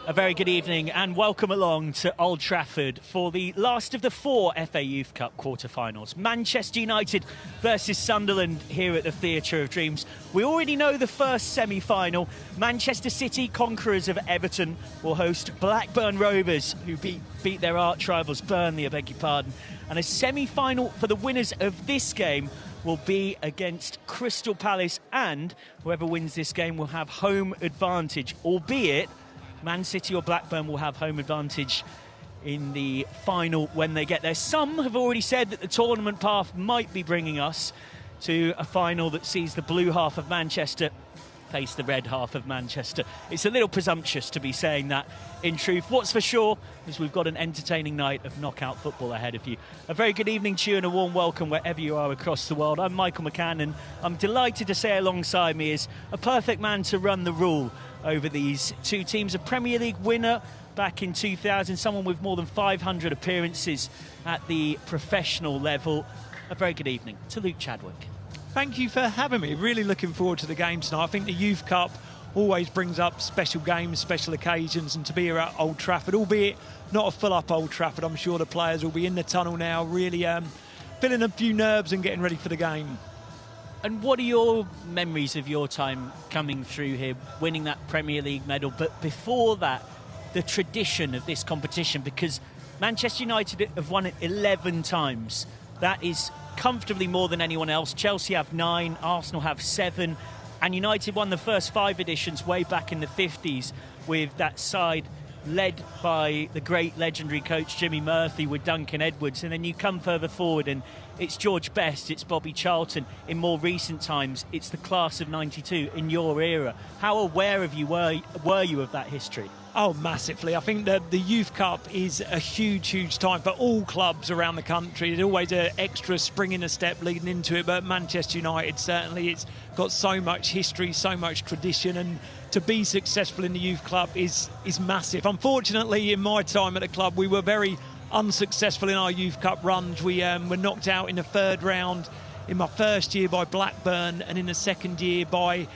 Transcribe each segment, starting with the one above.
A very good evening and welcome along to Old Trafford for the last of the 4 FA Youth Cup quarter-finals. Manchester United versus Sunderland here at the Theatre of Dreams. We already know the first semi-final. Manchester City, conquerors of Everton, will host Blackburn Rovers, who beat their arch-rivals Burnley, I beg your pardon. And a semi-final for the winners of this game will be against Crystal Palace, and whoever wins this game will have home advantage, albeit Man City or Blackburn will have home advantage in the final when they get there. Some have already said that the tournament path might be bringing us to a final that sees the blue half of Manchester face the red half of Manchester. It's a little presumptuous to be saying that in truth. What's for sure is we've got an entertaining night of knockout football ahead of you. A very good evening to you and a warm welcome wherever you are across the world. I'm Michael McCann, and I'm delighted to say alongside me is a perfect man to run the rule over these two teams. A Premier League winner back in 2000, someone with more than 500 appearances at the professional level. A very good evening to Luke Chadwick. Thank you for having me. Really looking forward to the game tonight. I think the Youth Cup always brings up special games, special occasions, and to be here at Old Trafford, albeit not a full-up Old Trafford, I'm sure the players will be in the tunnel now, really filling a few nerves and getting ready for the game. And what are your memories of your time coming through here, winning that Premier League medal? But before that, the tradition of this competition, because Manchester United have won it 11 times. That is comfortably more than anyone else. Chelsea have 9, Arsenal have 7, and United won the first 5 editions way back in the 50s with that side led by the great legendary coach Jimmy Murphy with Duncan Edwards. And then you come further forward and it's George Best, it's Bobby Charlton. In more recent times, it's the class of 92 in your era. How aware of you were you of that history? Oh, massively. I think that the Youth Cup is a huge, huge time for all clubs around the country. There's always an extra spring in a step leading into it, but Manchester United, certainly, it's got so much history, so much tradition, and to be successful in the Youth Club is massive. Unfortunately, in my time at the club, we were very unsuccessful in our Youth Cup runs. We were knocked out in the 3rd round in my first year by Blackburn, and in the 2nd year by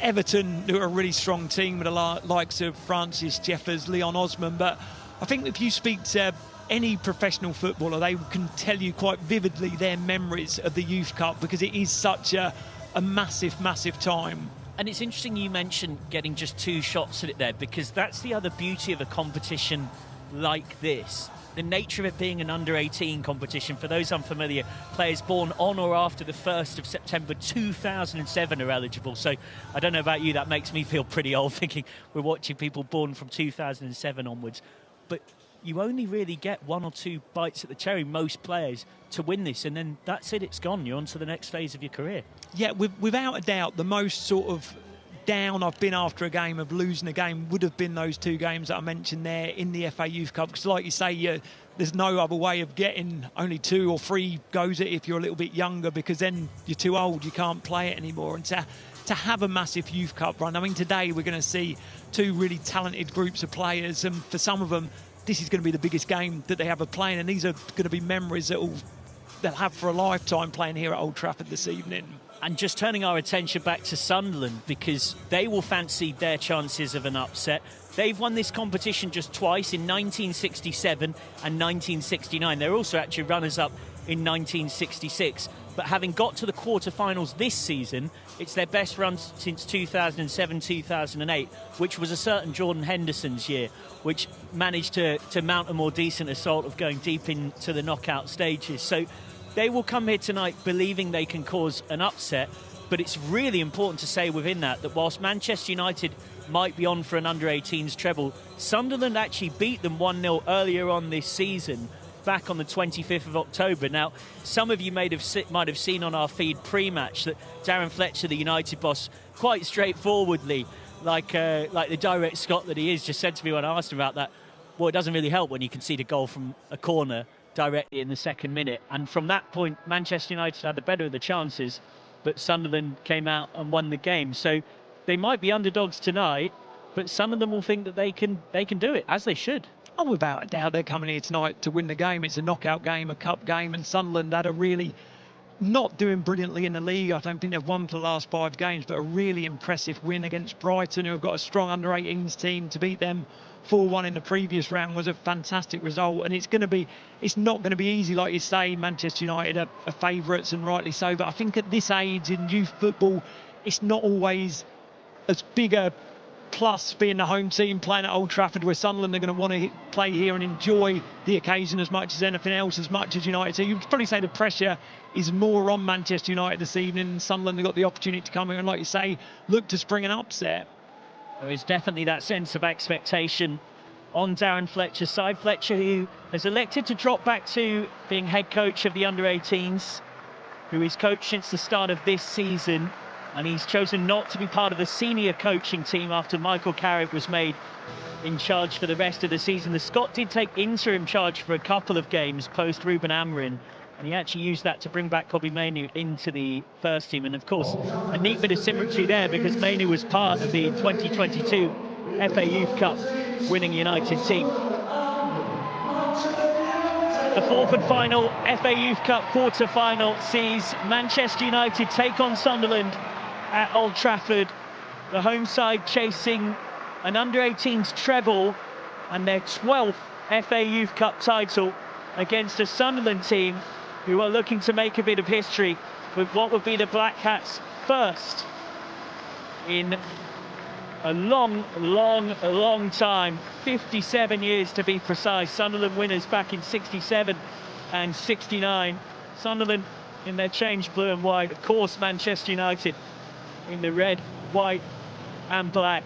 Everton, who are a really strong team with the likes of Francis Jeffers, Leon Osman. But I think if you speak to any professional footballer, they can tell you quite vividly their memories of the Youth Cup, because it is such a massive, massive time. And it's interesting you mentioned getting just 2 shots at it there, because that's the other beauty of a competition like this. The nature of it being an under-18 competition. For those unfamiliar, players born on or after the 1st of September 2007 are eligible. So I don't know about you, that makes me feel pretty old thinking we're watching people born from 2007 onwards. But you only really get 1 or 2 bites at the cherry, most players, to win this, and then that's it, it's gone. You're on to the next phase of your career. Yeah, without a doubt, the most sort of down I've been after a game of losing a game would have been those 2 games that I mentioned there in the FA Youth Cup, because like you say, there's no other way of getting only 2 or 3 goes at it if you're a little bit younger, because then you're too old, you can't play it anymore. And to have a massive Youth Cup run, I mean, today we're going to see 2 really talented groups of players, and for some of them this is going to be the biggest game that they have of playing, and these are going to be memories that they'll have for a lifetime playing here at Old Trafford this evening. And just turning our attention back to Sunderland, because they will fancy their chances of an upset. They've won this competition just twice, in 1967 and 1969. They're also actually runners-up in 1966. But having got to the quarter-finals this season, it's their best run since 2007-2008, which was a certain Jordan Henderson's year, which managed to mount a more decent assault of going deep into the knockout stages. So they will come here tonight believing they can cause an upset, but it's really important to say within that whilst Manchester United might be on for an under-18s treble, Sunderland actually beat them 1-0 earlier on this season, back on the 25th of October. Now, some of you might have seen on our feed pre-match that Darren Fletcher, the United boss, quite straightforwardly, like the direct Scot that he is, just said to me when I asked him about that, well, it doesn't really help when you concede a goal from a corner directly in the 2nd minute. And from that point, Manchester United had the better of the chances, but Sunderland came out and won the game. So they might be underdogs tonight, but some of them will think that they can do it, as they should. Oh, without a doubt, they're coming here tonight to win the game. It's a knockout game, a cup game, and Sunderland had a really not doing brilliantly in the league. I don't think they've won for the last 5 games, but a really impressive win against Brighton, who have got a strong under-18s team. To beat them 4-1 in the previous round was a fantastic result, and it's not going to be easy, like you say. Manchester United are favourites, and rightly so, but I think at this age in youth football, it's not always as big a plus being the home team playing at Old Trafford, where Sunderland are going to want to play here and enjoy the occasion as much as anything else, as much as United. So you'd probably say the pressure is more on Manchester United this evening. Sunderland have got the opportunity to come here and, like you say, look to spring an upset. There is definitely that sense of expectation on Darren Fletcher's side. Fletcher, who has elected to drop back to being head coach of the under-18s, who is coached since the start of this season, and he's chosen not to be part of the senior coaching team after Michael Carrick was made in charge for the rest of the season. The Scot did take interim charge for a couple of games post Ruben Amorim, and he actually used that to bring back Kobbie Mainoo into the first team. And of course, a neat bit of symmetry there, because Mainoo was part of the 2022 FA Youth Cup winning United team. The fourth and final FA Youth Cup quarter-final sees Manchester United take on Sunderland at Old Trafford. The home side chasing an under-18s treble and their 12th FA Youth Cup title against a Sunderland team who are looking to make a bit of history with what would be the Black Cats' first in a long time, 57 years to be precise. Sunderland winners back in 67 and 69. Sunderland in their changed blue and white. Of course, Manchester United in the red, white and black.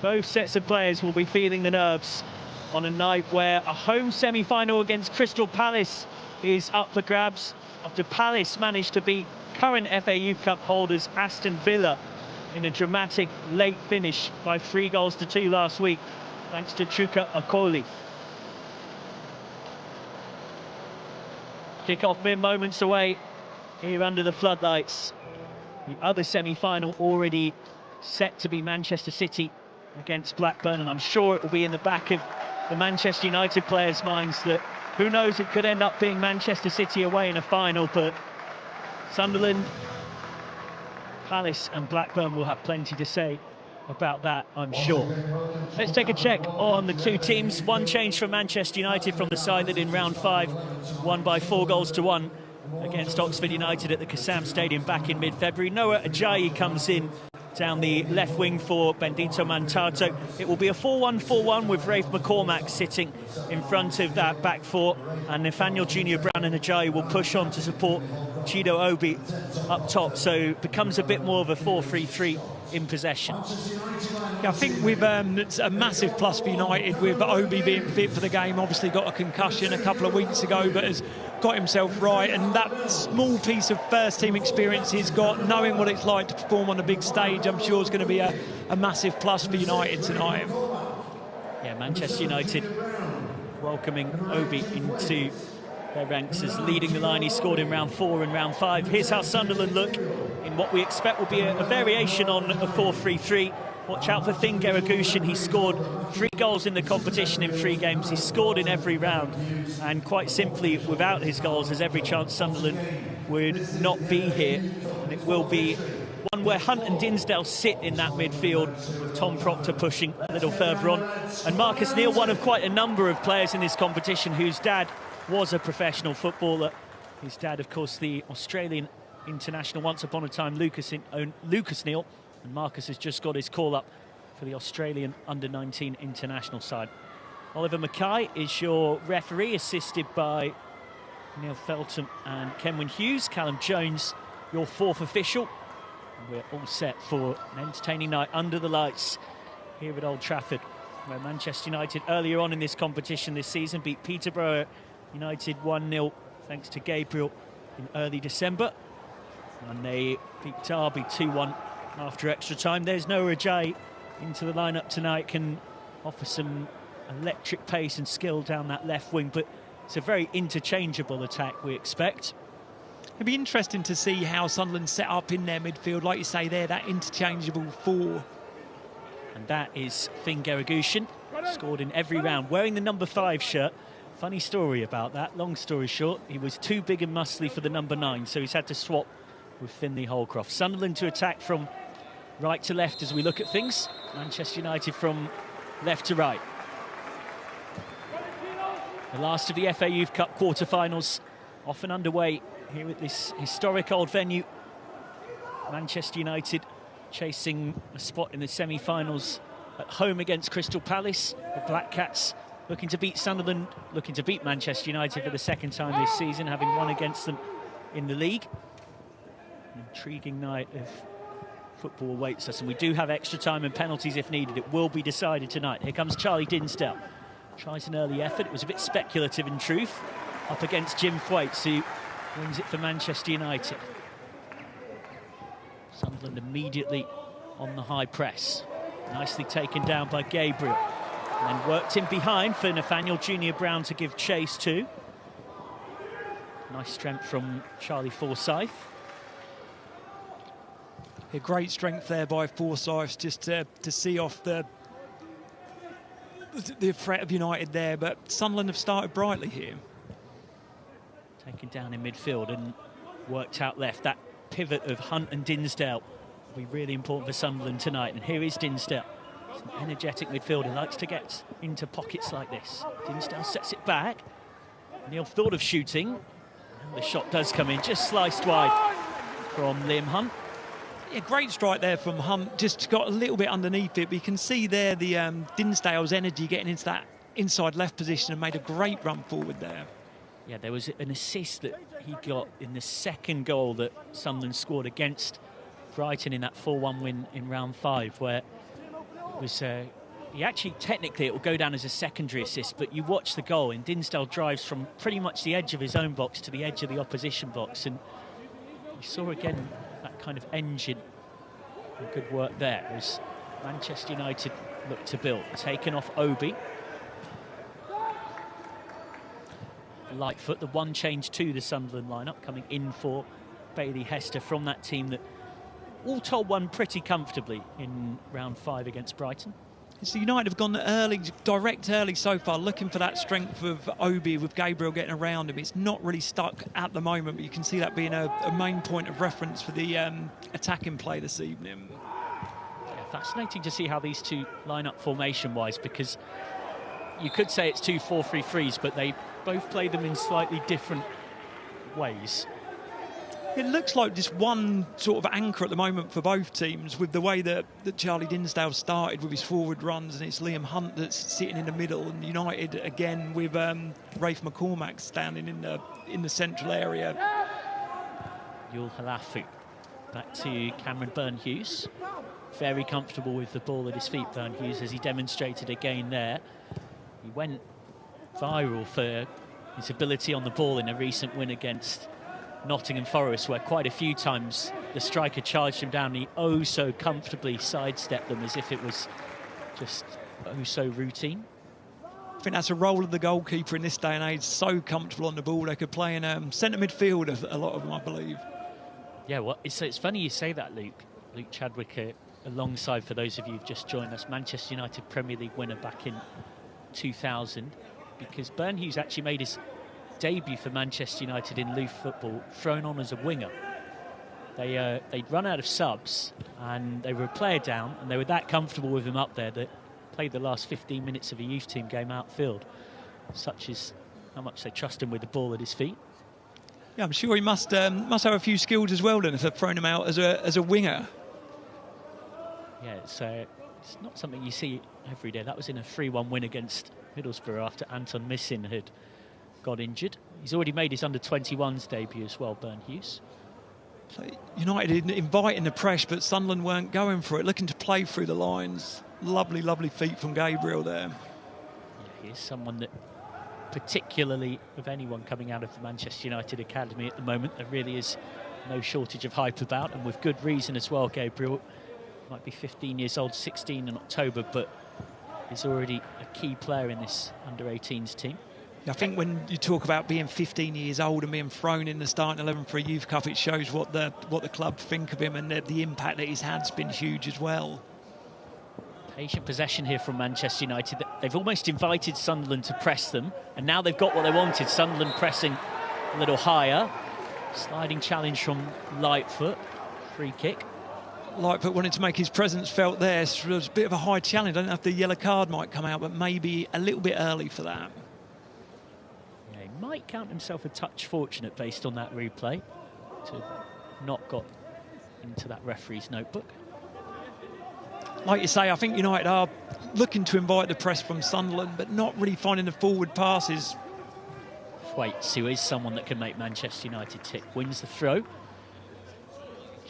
Both sets of players will be feeling the nerves on a night where a home semi-final against Crystal Palace is up for grabs, after Palace managed to beat current FA Youth Cup holders Aston Villa in a dramatic late finish by 3-2 last week, thanks to Chuka Okoli. Kick-off mere moments away here under the floodlights. The other semi-final already set to be Manchester City against Blackburn, and I'm sure it will be in the back of the Manchester United players' minds that, who knows, it could end up being Manchester City away in a final, but Sunderland, Palace and Blackburn will have plenty to say about that, I'm sure. Let's take a check on the two teams. One change from Manchester United from the side that in round 5 won by 4-1 against Oxford United at the Kassam Stadium back in mid-February. Noah Ajayi comes in down the left wing for Bendito Mantato. It will be a 4-1-4-1 with Rafe McCormack sitting in front of that back four, and Nathaniel Junior Brown and Ajayi will push on to support Chido Obi up top, so it becomes a bit more of a 4-3-3 in possession. Yeah, I think it's a massive plus for United with Obi being fit for the game. Obviously got a concussion a couple of weeks ago, but has got himself right, and that small piece of first team experience he's got, knowing what it's like to perform on a big stage, I'm sure is going to be a massive plus for United tonight. Yeah, Manchester United welcoming Obi into their ranks as leading the line. He scored in round 4 and round 5. Here's how Sunderland look in what we expect will be a variation on a 4-3-3. Watch out for Thing Geragushin. He scored 3 goals in the competition in 3 games. He scored in every round, and quite simply, without his goals, there's every chance Sunderland would not be here. And it will be one where Hunt and Dinsdale sit in that midfield, with Tom Proctor pushing a little further on. And Marcus Neal, one of quite a number of players in this competition whose dad was a professional footballer. His dad, of course, the Australian international once upon a time, Lucas Neal, and Marcus has just got his call up for the Australian under-19 international side. Oliver Mackay is your referee, assisted by Neil Feltham and Kenwyn Hughes. Callum Jones, your 4th official. And we're all set for an entertaining night under the lights here at Old Trafford, where Manchester United earlier on in this competition this season beat Peterborough United 1-0 thanks to Gabriel in early December, and they beat Derby 2-1 after extra time. There's Noah Ajayi into the lineup tonight, can offer some electric pace and skill down that left wing, but it's a very interchangeable attack we expect. It'd be interesting to see how Sunderland set up in their midfield, like you say there, that interchangeable 4. And that is Thing Geragushin, scored in every round, wearing the number 5 shirt. Funny story about that. Long story short, he was too big and muscly for the number 9, so he's had to swap with Finlay Holcroft. Sunderland to attack from right to left as we look at things. Manchester United from left to right. The last of the FA Youth Cup quarter-finals off and underway here at this historic old venue. Manchester United chasing a spot in the semi-finals at home against Crystal Palace. The Black Cats looking to beat Sunderland, looking to beat Manchester United for the second time this season, having won against them in the league. An intriguing night of football awaits us, and we do have extra time and penalties if needed. It will be decided tonight. Here comes Charlie Dinsdale. Tries an early effort. It was a bit speculative in truth. Up against Jim Thwaites, who wins it for Manchester United. Sunderland immediately on the high press. Nicely taken down by Gabriel. And then worked in behind for Nathaniel Junior Brown to give chase to. Nice strength from Charlie Forsyth. A great strength there by Forsyth, just to see off the threat of United there, but Sunderland have started brightly here. Taken down in midfield and worked out left. That pivot of Hunt and Dinsdale will be really important for Sunderland tonight. And here is Dinsdale. He's an energetic midfielder, likes to get into pockets like this. Dinsdale sets it back. Neil thought of shooting, and the shot does come in, just sliced wide from Liam Hunt. Yeah, great strike there from Hunt, just got a little bit underneath it, but you can see there the Dinsdale's energy getting into that inside left position and made a great run forward there. Yeah, there was an assist that he got in the second goal that Sunderland scored against Brighton in that 4-1 win in round 5, where it was he actually, technically it will go down as a secondary assist, but you watch the goal and Dinsdale drives from pretty much the edge of his own box to the edge of the opposition box, and you saw again that kind of engine and good work there as Manchester United look to build. Taken off Obi. Lightfoot, the one change to the Sunderland lineup, coming in for Bailey Hester from that team that all told won pretty comfortably in round 5 against Brighton. So United have gone early, direct early so far, looking for that strength of Obi with Gabriel getting around him. It's not really stuck at the moment, but you can see that being a main point of reference for the attacking play this evening. Yeah, fascinating to see how these two line up formation-wise, because you could say it's 2 4-3-3s, but they both play them in slightly different ways. It looks like just one sort of anchor at the moment for both teams, with the way that Charlie Dinsdale started with his forward runs, and it's Liam Hunt that's sitting in the middle, and United again with Rafe McCormack standing in the central area. Yul Halafu back to Cameron Byrne-Hughes. Very comfortable with the ball at his feet, Byrne-Hughes, as he demonstrated again there. He went viral for his ability on the ball in a recent win against Nottingham Forest, where quite a few times the striker charged him down and he oh so comfortably sidestepped them as if it was just oh so routine. I think that's a role of the goalkeeper in this day and age, so comfortable on the ball. They could play in centre midfield, a lot of them, I believe. Yeah, well, it's funny you say that, Luke. Luke Chadwick alongside, for those of you who've just joined us, Manchester United Premier League winner back in 2000, because Byrne-Hughes actually made his debut for Manchester United in League football, thrown on as a winger. They'd run out of subs and they were a player down, and they were that comfortable with him up there that played the last 15 minutes of a youth team game outfield. Such is how much they trust him with the ball at his feet. Yeah, I'm sure he must have a few skills as well then, if they've thrown him out as a winger. Yeah, it's not something you see every day. That was in a 3-1 win against Middlesbrough after Anton Missin had got injured. He's already made his under-21s debut as well, Byrne-Hughes. So United inviting the press, but Sunderland weren't going for it, looking to play through the lines. Lovely, lovely feet from Gabriel there. Yeah, he is someone that, particularly of anyone coming out of the Manchester United academy at the moment, there really is no shortage of hype about, and with good reason as well. Gabriel might be 15 years old, 16 in October, but is already a key player in this under-18s team. I think when you talk about being 15 years old and being thrown in the starting 11 for a youth cup, it shows what the club think of him, and the impact that he's had has been huge as well. Patient possession here from Manchester United. They've almost invited Sunderland to press them, and now they've got what they wanted. Sunderland pressing a little higher. Sliding challenge from Lightfoot. Free kick. Lightfoot wanted to make his presence felt there. So it was a bit of a high challenge. I don't know if the yellow card might come out, but maybe a little bit early for that. Yeah, he might count himself a touch fortunate based on that replay to not got into that referee's notebook. Like you say, I think United are looking to invite the press from Sunderland, but not really finding the forward passes. Thwaites, who is someone that can make Manchester United tick, wins the throw.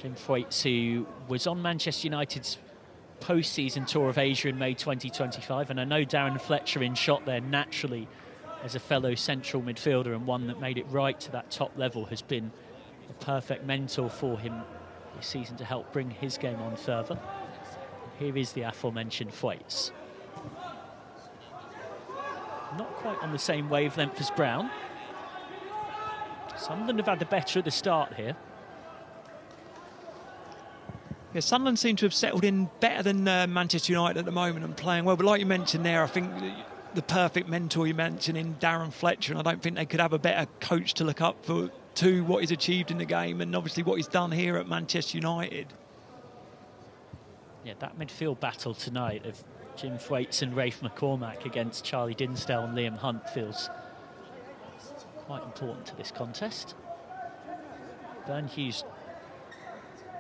Jim Thwaites, who was on Manchester United's post-season tour of Asia in May 2025, and I know Darren Fletcher in shot there naturally as a fellow central midfielder, and one that made it right to that top level, has been a perfect mentor for him this season to help bring his game on further. Here is the aforementioned Thwaites. Not quite on the same wavelength as Brown. Sunderland have had the better at the start here. Yeah, Sunderland seem to have settled in better than Manchester United at the moment and playing well. But like you mentioned there, I think the perfect mentor you mentioned in Darren Fletcher, and I don't think they could have a better coach to look up for to what he's achieved in the game and obviously what he's done here at Manchester United. Yeah, that midfield battle tonight of Jim Thwaites and Rafe McCormack against Charlie Dinsdale and Liam Hunt feels quite important to this contest. Burn Hughes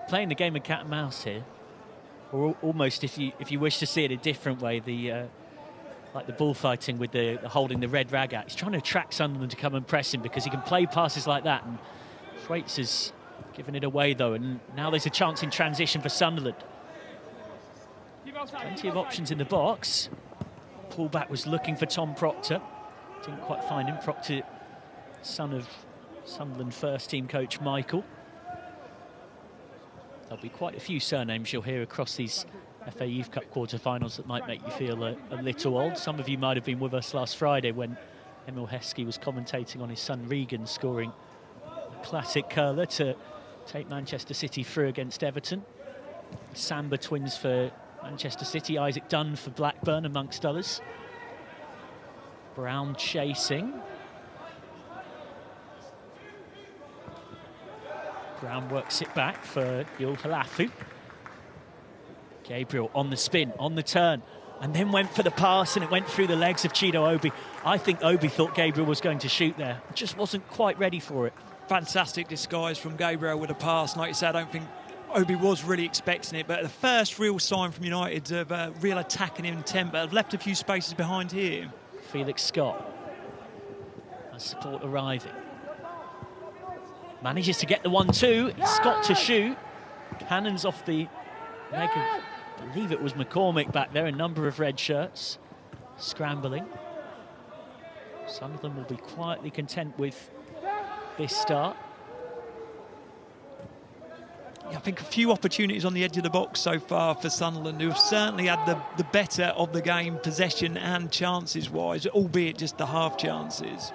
playing the game of cat and mouse here, or almost, if you wish to see it a different way, like the bullfighting with the holding the red rag out. He's trying to attract Sunderland to come and press him because he can play passes like that, and Thwaites has given it away though, and now there's a chance in transition for Sunderland. Plenty of options in the box. Pullback was looking for Tom Proctor. Didn't quite find him. Proctor, son of Sunderland first team coach Michael. There'll be quite a few surnames you'll hear across these FA Youth Cup quarter-finals that might make you feel a little old. Some of you might have been with us last Friday when Emil Heskey was commentating on his son Regan scoring a classic curler to take Manchester City through against Everton. Samba twins for Manchester City, Isaac Dunn for Blackburn amongst others. Brown chasing. Brown works it back for Yul Halafu. Gabriel on the spin, on the turn, and then went for the pass, and it went through the legs of Chido Obi. I think Obi thought Gabriel was going to shoot there. Just wasn't quite ready for it. Fantastic disguise from Gabriel with a pass. Like you said, I don't think Obi was really expecting it, but the first real sign from United of real attacking intent, but have left a few spaces behind here. Felix Scott has support arriving. Manages to get the 1-2. Scott to shoot. Cannons off the leg of, I believe it was McCormick back there, a number of red shirts. Scrambling. Sunderland will be quietly content with this start. I think a few opportunities on the edge of the box so far for Sunderland, who have certainly had the better of the game, possession and chances-wise, albeit just the half chances.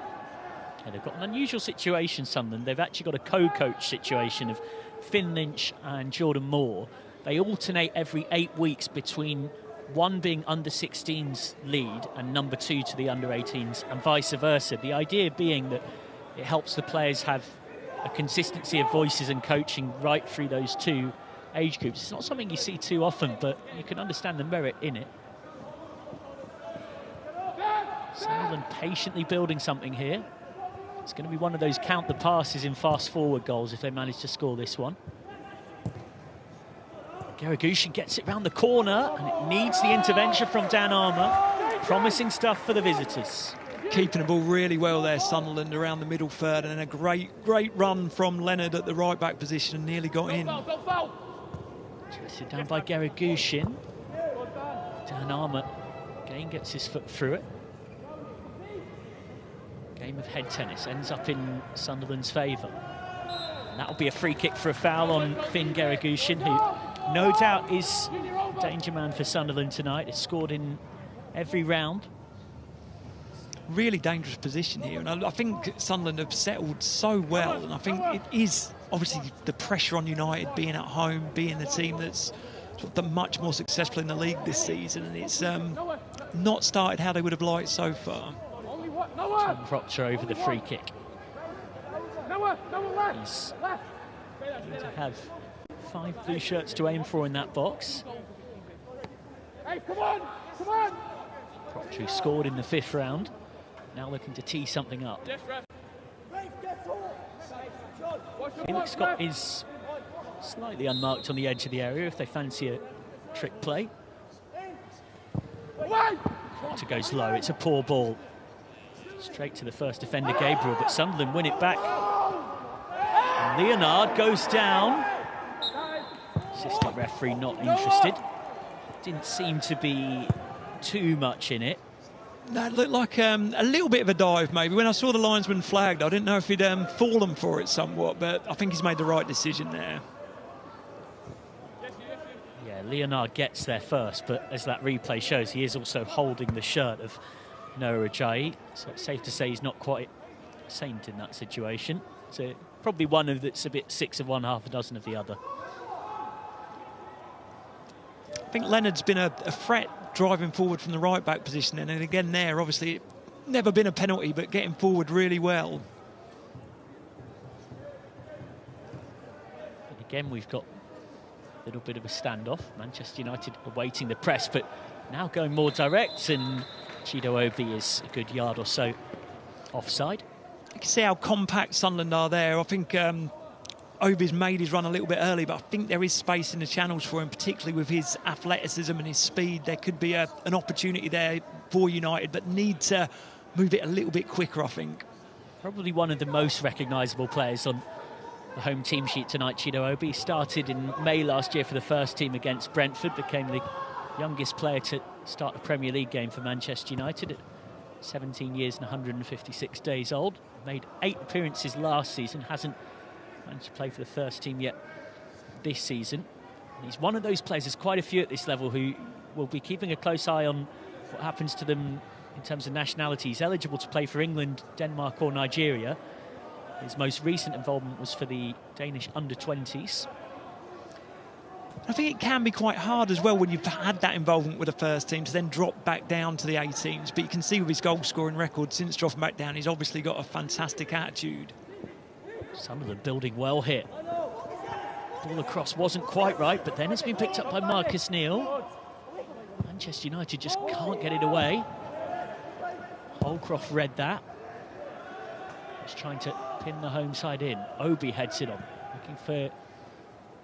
Yeah, they've got an unusual situation, Sunderland. They've actually got a co-coach situation of Finn Lynch and Jordan Moore. They alternate every 8 weeks between one being under-16s lead and number 2 to the under-18s, and vice versa. The idea being that it helps the players have a consistency of voices and coaching right through those two age groups. It's not something you see too often, but you can understand the merit in it. Sunderland patiently building something here. It's going to be one of those count the passes in fast-forward goals if they manage to score this one. Garagushin gets it round the corner, and it needs the intervention from Dan Armour. Promising stuff for the visitors. Keeping the ball really well there, Sunderland, around the middle third, and then a great run from Leonard at the right-back position and nearly got in. Twisted down by Garagushin. Dan Armour again gets his foot through it. Game of head tennis ends up in Sunderland's favour. And that'll be a free kick for a foul on Finn Garagushin, who no doubt is a danger man for Sunderland tonight. He's scored in every round. Really dangerous position here, and I think Sunderland have settled so well, and I think it is obviously the pressure on United being at home, being the team that's much more successful in the league this season, and it's not started how they would have liked so far. Tom Proctor over the free kick. He's going to have 5 blue shirts to aim for in that box. Proctor scored in the 5th round, now looking to tee something up. Felix Scott is slightly unmarked on the edge of the area if they fancy a trick play. Proctor goes low, it's a poor ball. Straight to the first defender, Gabriel, but Sunderland win it back. And Leonard goes down. Assistant referee not interested. Didn't seem to be too much in it. That looked like a little bit of a dive, maybe. When I saw the linesman flagged, I didn't know if he'd fallen for it somewhat, but I think he's made the right decision there. Yeah, Leonard gets there first, but as that replay shows, he is also holding the shirt of Noah Ajayi, so it's safe to say he's not quite a saint in that situation. So probably one of that's a bit 6 of one, half a dozen of the other. I think Leonard's been a threat driving forward from the right-back position, and again there, obviously, never been a penalty, but getting forward really well. And again, we've got a little bit of a standoff. Manchester United awaiting the press, but now going more direct, and Chido Obi is a good yard or so offside. You can see how compact Sunderland are there. I think Obi's made his run a little bit early, but I think there is space in the channels for him, particularly with his athleticism and his speed. There could be an opportunity there for United, but need to move it a little bit quicker, I think. Probably one of the most recognisable players on the home team sheet tonight, Chido Obi. Started in May last year for the first team against Brentford, became the youngest player to start a Premier League game for Manchester United at 17 years and 156 days old. Made 8 appearances last season, hasn't managed to play for the first team yet this season. And he's one of those players, there's quite a few at this level who will be keeping a close eye on what happens to them in terms of nationality. He's eligible to play for England, Denmark or Nigeria. His most recent involvement was for the Danish under-20s. I think it can be quite hard as well when you've had that involvement with the first team to then drop back down to the 18s. But you can see with his goal-scoring record since dropping back down, he's obviously got a fantastic attitude. Sunderland building well here. Ball across wasn't quite right, but then it's been picked up by Marcus Neal. Manchester United just can't get it away. Holcroft read that. He's trying to pin the home side in. Obi heads it on, looking for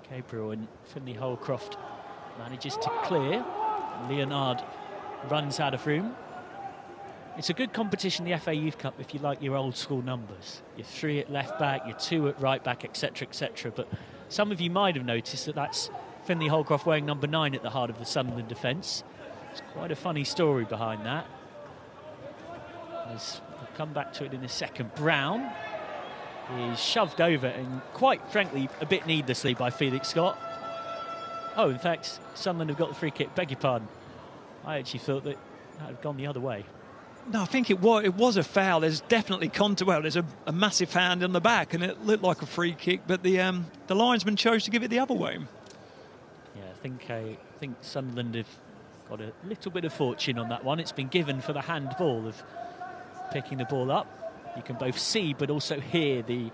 Gabriel, and Finley Holcroft manages to clear. Leonard runs out of room. It's a good competition, the FA Youth Cup, if you like your old school numbers. You're 3 at left back, you're 2 at right back, etc, etc. But some of you might have noticed that that's Finley Holcroft wearing number 9 at the heart of the Sunderland defence. It's quite a funny story behind that. As we'll come back to it in a second. Brown is shoved over, and quite frankly, a bit needlessly by Felix Scott. Oh, in fact, Sunderland have got the free kick. Beg your pardon. I actually thought that had gone the other way. No, I think it was a foul. There's definitely contact. Well, there's a massive hand on the back, and it looked like a free kick, but the linesman chose to give it the other way. Yeah, I think Sunderland have got a little bit of fortune on that one. It's been given for the handball of picking the ball up. You can both see but also hear the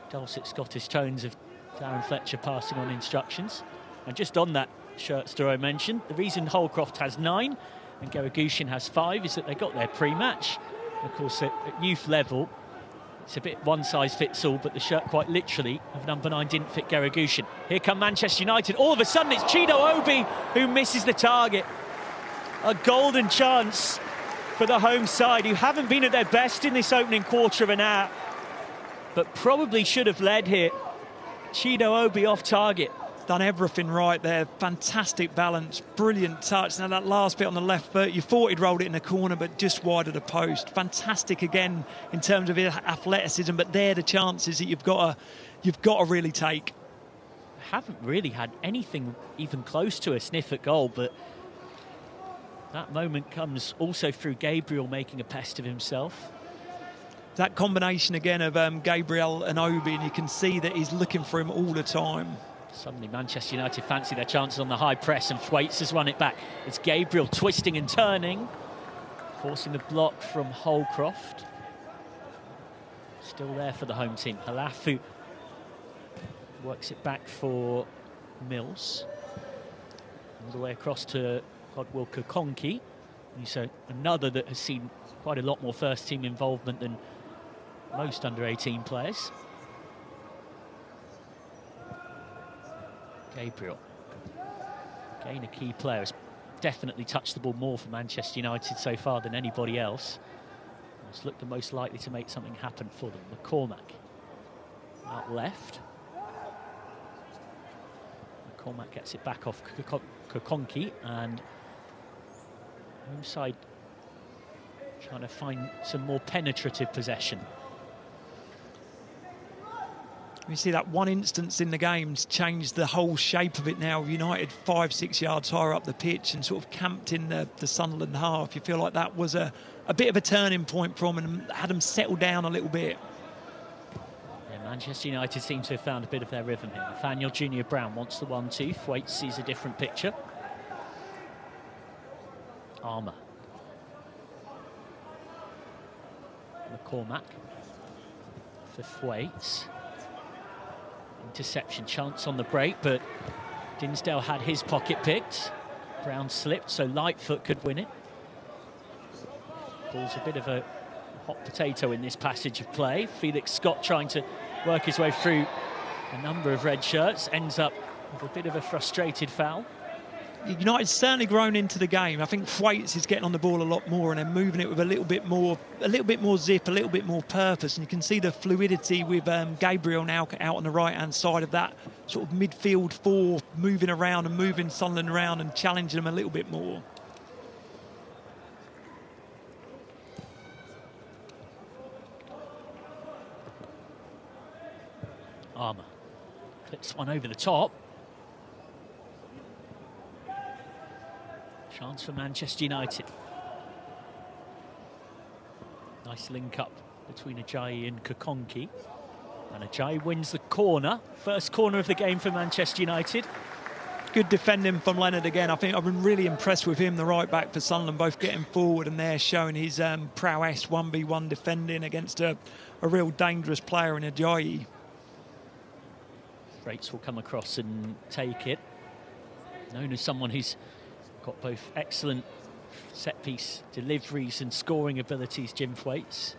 dulcet Scottish tones of Darren Fletcher passing on instructions. And just on that shirt story I mentioned, the reason Holcroft has 9 and Garagushin has 5 is that they got their pre-match. Of course, at youth level, it's a bit one-size-fits-all, but the shirt quite literally of number 9 didn't fit Garagushin. Here come Manchester United. All of a sudden, it's Chido Obi who misses the target. A golden chance for the home side, who haven't been at their best in this opening quarter of an hour, but probably should have led here. Chido Obi off target. Done everything right there. Fantastic balance, brilliant touch. Now that last bit on the left foot, you thought he'd rolled it in the corner, but just wide of the post. Fantastic again in terms of his athleticism, but they're the chances that you've got to really take. Haven't really had anything even close to a sniff at goal, but that moment comes also through Gabriel making a pest of himself. That combination again of Gabriel and Obi, and you can see that he's looking for him all the time. Suddenly Manchester United fancy their chances on the high press, and Thwaites has run it back. It's Gabriel twisting and turning, forcing the block from Holcroft. Still there for the home team. Halafu works it back for Mills. All the way across to Godwill Kokonki. He's another that has seen quite a lot more first-team involvement than most under-18 players. Gabriel, again a key player, has definitely touched the ball more for Manchester United so far than anybody else. It's looked the most likely to make something happen for them. McCormack out left. McCormack gets it back off Kokonki, and home side trying to find some more penetrative possession. We see that one instance in the game's changed the whole shape of it now. United 5-6 yards higher up the pitch and sort of camped in the Sunderland half. You feel like that was a bit of a turning point for them and had them settle down a little bit. Yeah, Manchester United seem to have found a bit of their rhythm here. Nathaniel Junior Brown wants the 1-2. Thwaites sees a different picture. Armour. McCormack for Thwaites. Interception chance on the break, but Dinsdale had his pocket picked. Brown slipped, so Lightfoot could win it. Ball's a bit of a hot potato in this passage of play. Felix Scott trying to work his way through a number of red shirts, ends up with a bit of a frustrated foul. United's certainly grown into the game. I think Thwaites is getting on the ball a lot more and then moving it with a little bit more zip, a little bit more purpose. And you can see the fluidity with Gabriel now out on the right-hand side of that sort of midfield four, moving around and moving Sunderland around and challenging them a little bit more. Armour clips one over the top. Chance for Manchester United. Nice link up between Ajayi and Kokonki. And Ajayi wins the corner. First corner of the game for Manchester United. Good defending from Leonard again. I think I've been really impressed with him, the right back for Sunderland, both getting forward and there showing his prowess 1v1 defending against a real dangerous player in Ajayi. Thwaites will come across and take it. Known as someone who's got both excellent set-piece deliveries and scoring abilities, Jim Thwaites.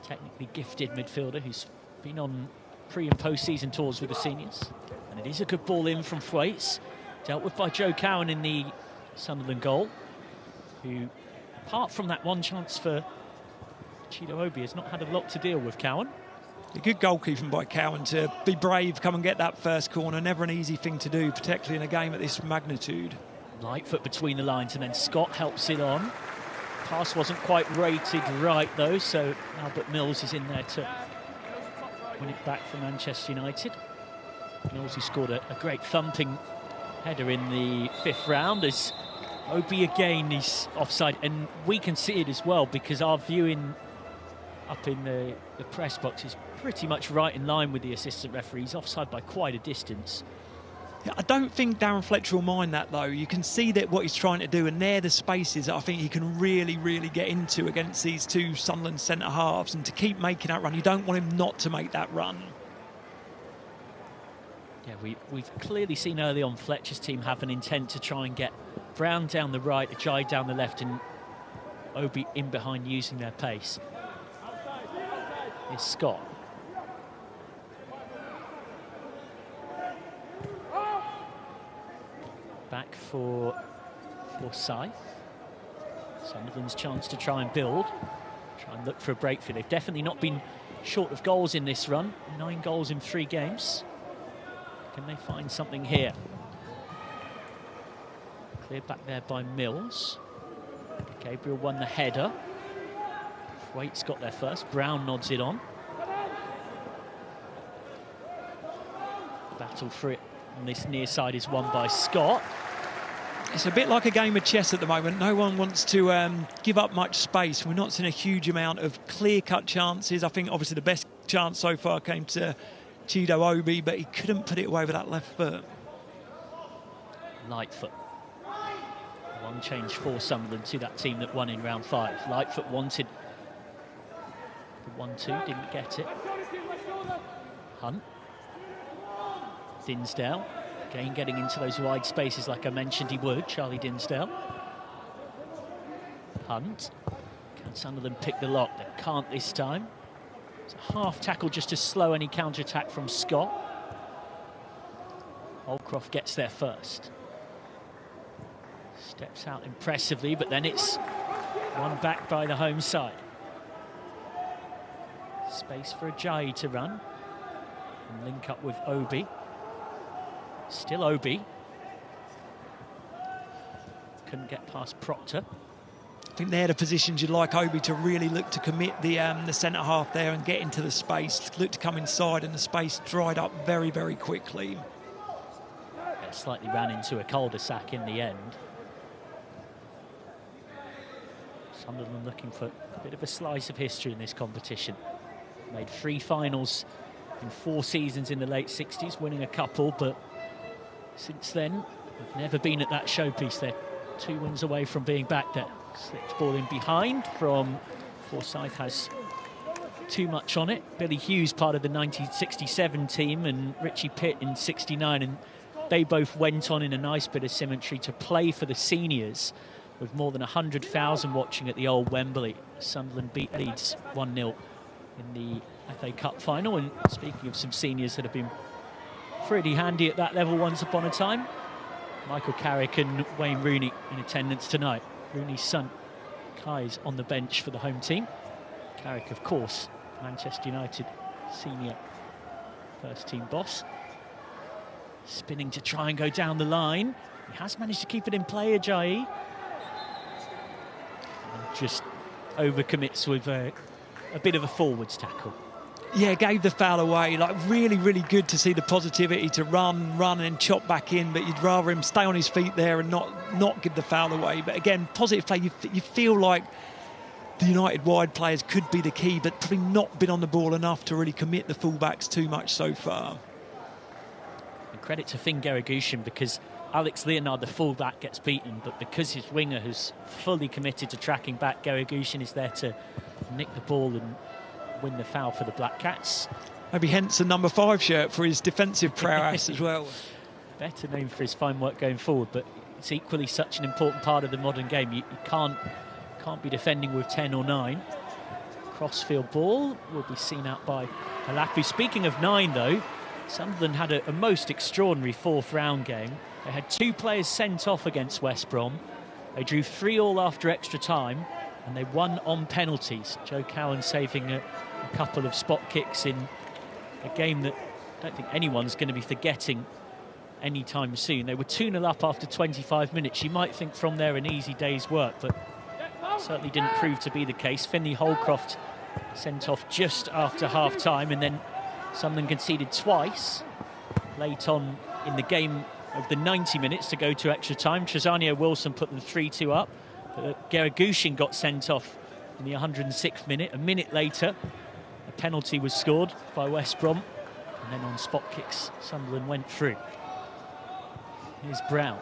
Technically gifted midfielder who's been on pre- and post-season tours with the seniors. And it is a good ball in from Thwaites, dealt with by Joe Cowan in the Sunderland goal, who, apart from that one chance for Chido Obi, has not had a lot to deal with. Cowan. A good goalkeeping by Cowan to be brave, come and get that first corner. Never an easy thing to do, particularly in a game at this magnitude. Lightfoot between the lines, and then Scott helps it on. Pass wasn't quite rated right, though, so Albert Mills is in there to win it back for Manchester United. Mills, who scored a great thumping header in the 5th round, as Obi again is offside, and we can see it as well because our viewing up in the press box is pretty much right in line with the assistant referee. He's offside by quite a distance. Yeah, I don't think Darren Fletcher will mind that, though. You can see that what he's trying to do, and they're the spaces that I think he can really, really get into against these two Sunderland centre-halves. And to keep making that run, you don't want him not to make that run. Yeah, we've clearly seen early on Fletcher's team have an intent to try and get Brown down the right, Ajayi down the left, and Obi in behind using their pace. Here's Scott. Back for Forsyth. Sunderland's chance to try and build, try and look for a breakthrough. They've definitely not been short of goals in this run. 9 goals in 3 games. Can they find something here? Cleared back there by Mills. Gabriel won the header. Thwaites got there first. Brown nods it on. Battle for it on this near side is won by Scott. It's a bit like a game of chess at the moment. No one wants to give up much space. We're not seeing a huge amount of clear-cut chances. I think obviously the best chance so far came to Chido Obi, but he couldn't put it away with that left foot. Lightfoot. One change for Sunderland to that team that won in round 5. Lightfoot wanted the 1-2, didn't get it. Hunt. Dinsdale. Again, getting into those wide spaces like I mentioned he would, Charlie Dinsdale. Hunt. Can Sunderland pick the lock? They can't this time. It's a half tackle just to slow any counter-attack from Scott. Holcroft gets there first. Steps out impressively, but then it's one back by the home side. Space for Ajayi to run and link up with Obi. Still Obi. Couldn't get past Proctor. I think they're the positions you'd like Obi to really look to commit the centre half there and get into the space. Look to come inside, and the space dried up very, very quickly. Yeah, slightly ran into a cul-de-sac in the end. Sunderland looking for a bit of a slice of history in this competition. Made 3 finals in 4 seasons in the late 60s, winning a couple, but since then, they've never been at that showpiece. They're 2 wins away from being back there. Slipped ball in behind from Forsyth, has too much on it. Billy Hughes, part of the 1967 team, and Richie Pitt in 69, and they both went on in a nice bit of symmetry to play for the seniors, with more than 100,000 watching at the old Wembley. Sunderland beat Leeds 1-0 in the FA Cup final. And speaking of some seniors that have been pretty handy at that level once upon a time, Michael Carrick and Wayne Rooney in attendance tonight. Rooney's son Kai's on the bench for the home team. Carrick, of course, Manchester United senior first team boss. Spinning to try and go down the line. He has managed to keep it in play, Ajayi. Just overcommits with a bit of a forwards tackle. Yeah, gave the foul away. Like, really, really good to see the positivity to run and then chop back in, but you'd rather him stay on his feet there and not give the foul away. But again, positive play. You feel like the United wide players could be the key, but probably not been on the ball enough to really commit the fullbacks too much so far. And credit to Finn Geragushin, because Alex Leonard, the fullback, gets beaten, but because his winger has fully committed to tracking back, Geragushin is there to nick the ball and win the foul for the Black Cats. Maybe hence a number 5 shirt for his defensive prowess as well. Better known for his fine work going forward, but it's equally such an important part of the modern game. You can't be defending with 10 or 9. Crossfield ball will be seen out by Halaku. Speaking of 9, though, Sunderland had a most extraordinary 4th round game. They had 2 players sent off against West Brom. They drew 3-3 after extra time, and they won on penalties. Joe Cowan saving a couple of spot kicks in a game that I don't think anyone's going to be forgetting anytime soon. They were 2-0 up after 25 minutes. You might think from there an easy day's work, but certainly didn't prove to be the case. Finley Holcroft sent off just after half-time, and then Sunderland conceded twice late on in the game of the 90 minutes to go to extra time. Trezanio Wilson put them 3-2 up, but Geragushin got sent off in the 106th minute. A minute later, a penalty was scored by West Brom, and then on spot kicks, Sunderland went through. Here's Brown.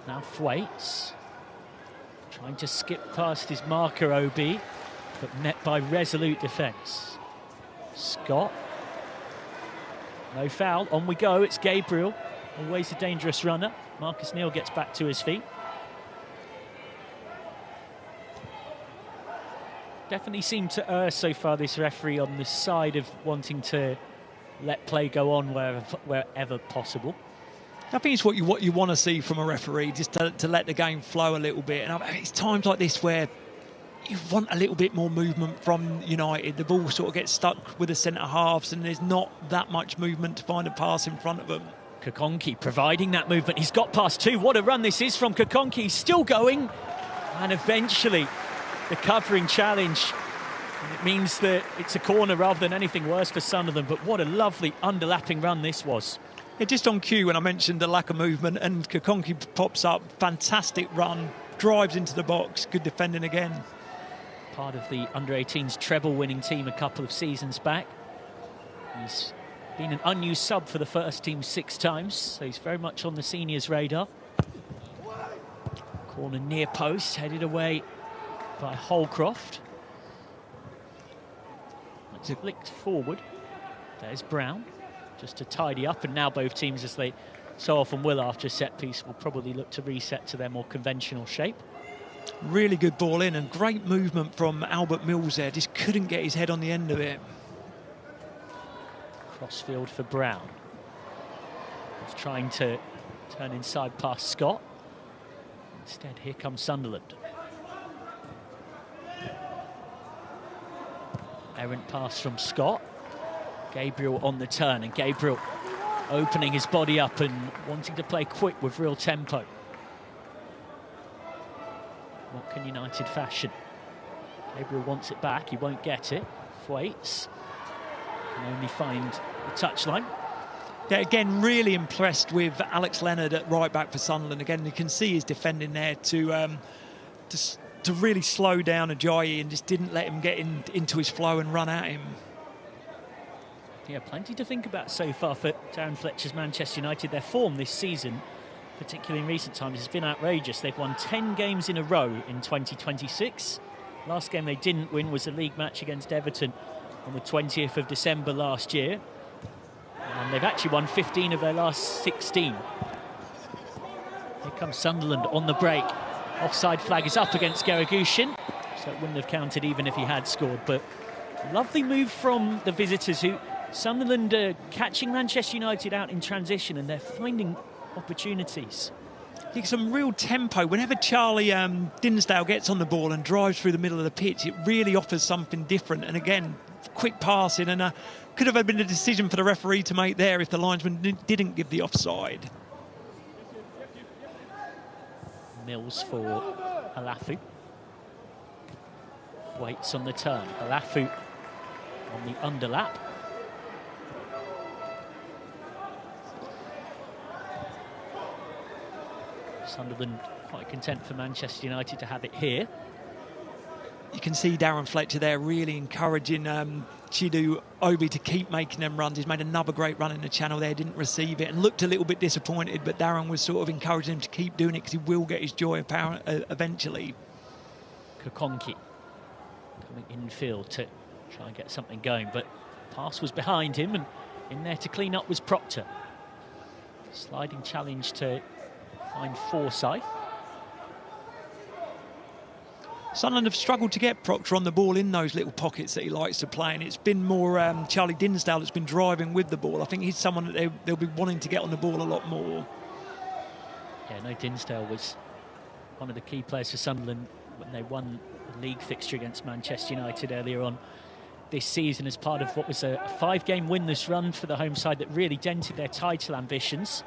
Now Thwaites, trying to skip past his marker, Obi, but met by resolute defence. Scott. No foul, on we go, it's Gabriel, always a dangerous runner. Marcus Neal gets back to his feet. Definitely seemed to err so far, this referee, on the side of wanting to let play go on wherever possible. I think it's what you want to see from a referee, just to let the game flow a little bit. And it's times like this where you want a little bit more movement from United. The ball sort of gets stuck with the centre halves and there's not that much movement to find a pass in front of them. Kokonki providing that movement. He's got past 2. What a run this is from Kokonki. He's still going. And eventually the covering challenge. And it means that it's a corner rather than anything worse for Sunderland. But what a lovely underlapping run this was. Yeah, just on cue when I mentioned the lack of movement, and Kokonki pops up. Fantastic run. Drives into the box. Good defending again. Part of the under-18s treble-winning team a couple of seasons back. He's been an unused sub for the first team 6 times, so he's very much on the seniors' radar. Corner near post, headed away by Holcroft. It's flicked forward. There's Brown, just to tidy up, and now both teams, as they so often will after a set piece, will probably look to reset to their more conventional shape. Really good ball in, and great movement from Albert Mills there. Just couldn't get his head on the end of it. Crossfield for Brown. He's trying to turn inside past Scott. Instead, here comes Sunderland. Errant pass from Scott. Gabriel on the turn, and Gabriel opening his body up and wanting to play quick with real tempo. What can United fashion? Gabriel wants it back, he won't get it. Waits. Can only find the touchline. Yeah, again, really impressed with Alex Leonard at right back for Sunderland. Again, you can see his defending there to really slow down Ajayi and just didn't let him get into his flow and run at him. Yeah, plenty to think about so far for Darren Fletcher's Manchester United. Their form this season, particularly in recent times, has been outrageous. They've won 10 games in a row in 2026. Last game they didn't win was a league match against Everton on the 20th of December last year. And they've actually won 15 of their last 16. Here comes Sunderland on the break. Offside flag is up against Garagushin, so it wouldn't have counted even if he had scored. But lovely move from the visitors, who Sunderland are catching Manchester United out in transition, and they're finding opportunities. Some real tempo. Whenever Charlie Dinsdale gets on the ball and drives through the middle of the pitch, it really offers something different. And again, quick passing, and could have been a decision for the referee to make there if the linesman didn't give the offside. Mills for Halafu. Waits on the turn. Halafu on the underlap. Sunderland quite content for Manchester United to have it here. You can see Darren Fletcher there really encouraging Chidu Obi to keep making them runs. He's made another great run in the channel there, didn't receive it and looked a little bit disappointed, but Darren was sort of encouraging him to keep doing it because he will get his joy eventually. Kokonki coming infield to try and get something going, but pass was behind him, and in there to clean up was Proctor. Sliding challenge to find Forsyth. Sunderland have struggled to get Proctor on the ball in those little pockets that he likes to play, and it's been more Charlie Dinsdale that's been driving with the ball. I think he's someone that they'll be wanting to get on the ball a lot more. Yeah, no, Dinsdale was one of the key players for Sunderland when they won the league fixture against Manchester United earlier on this season, as part of what was a 5-game winless run for the home side that really dented their title ambitions.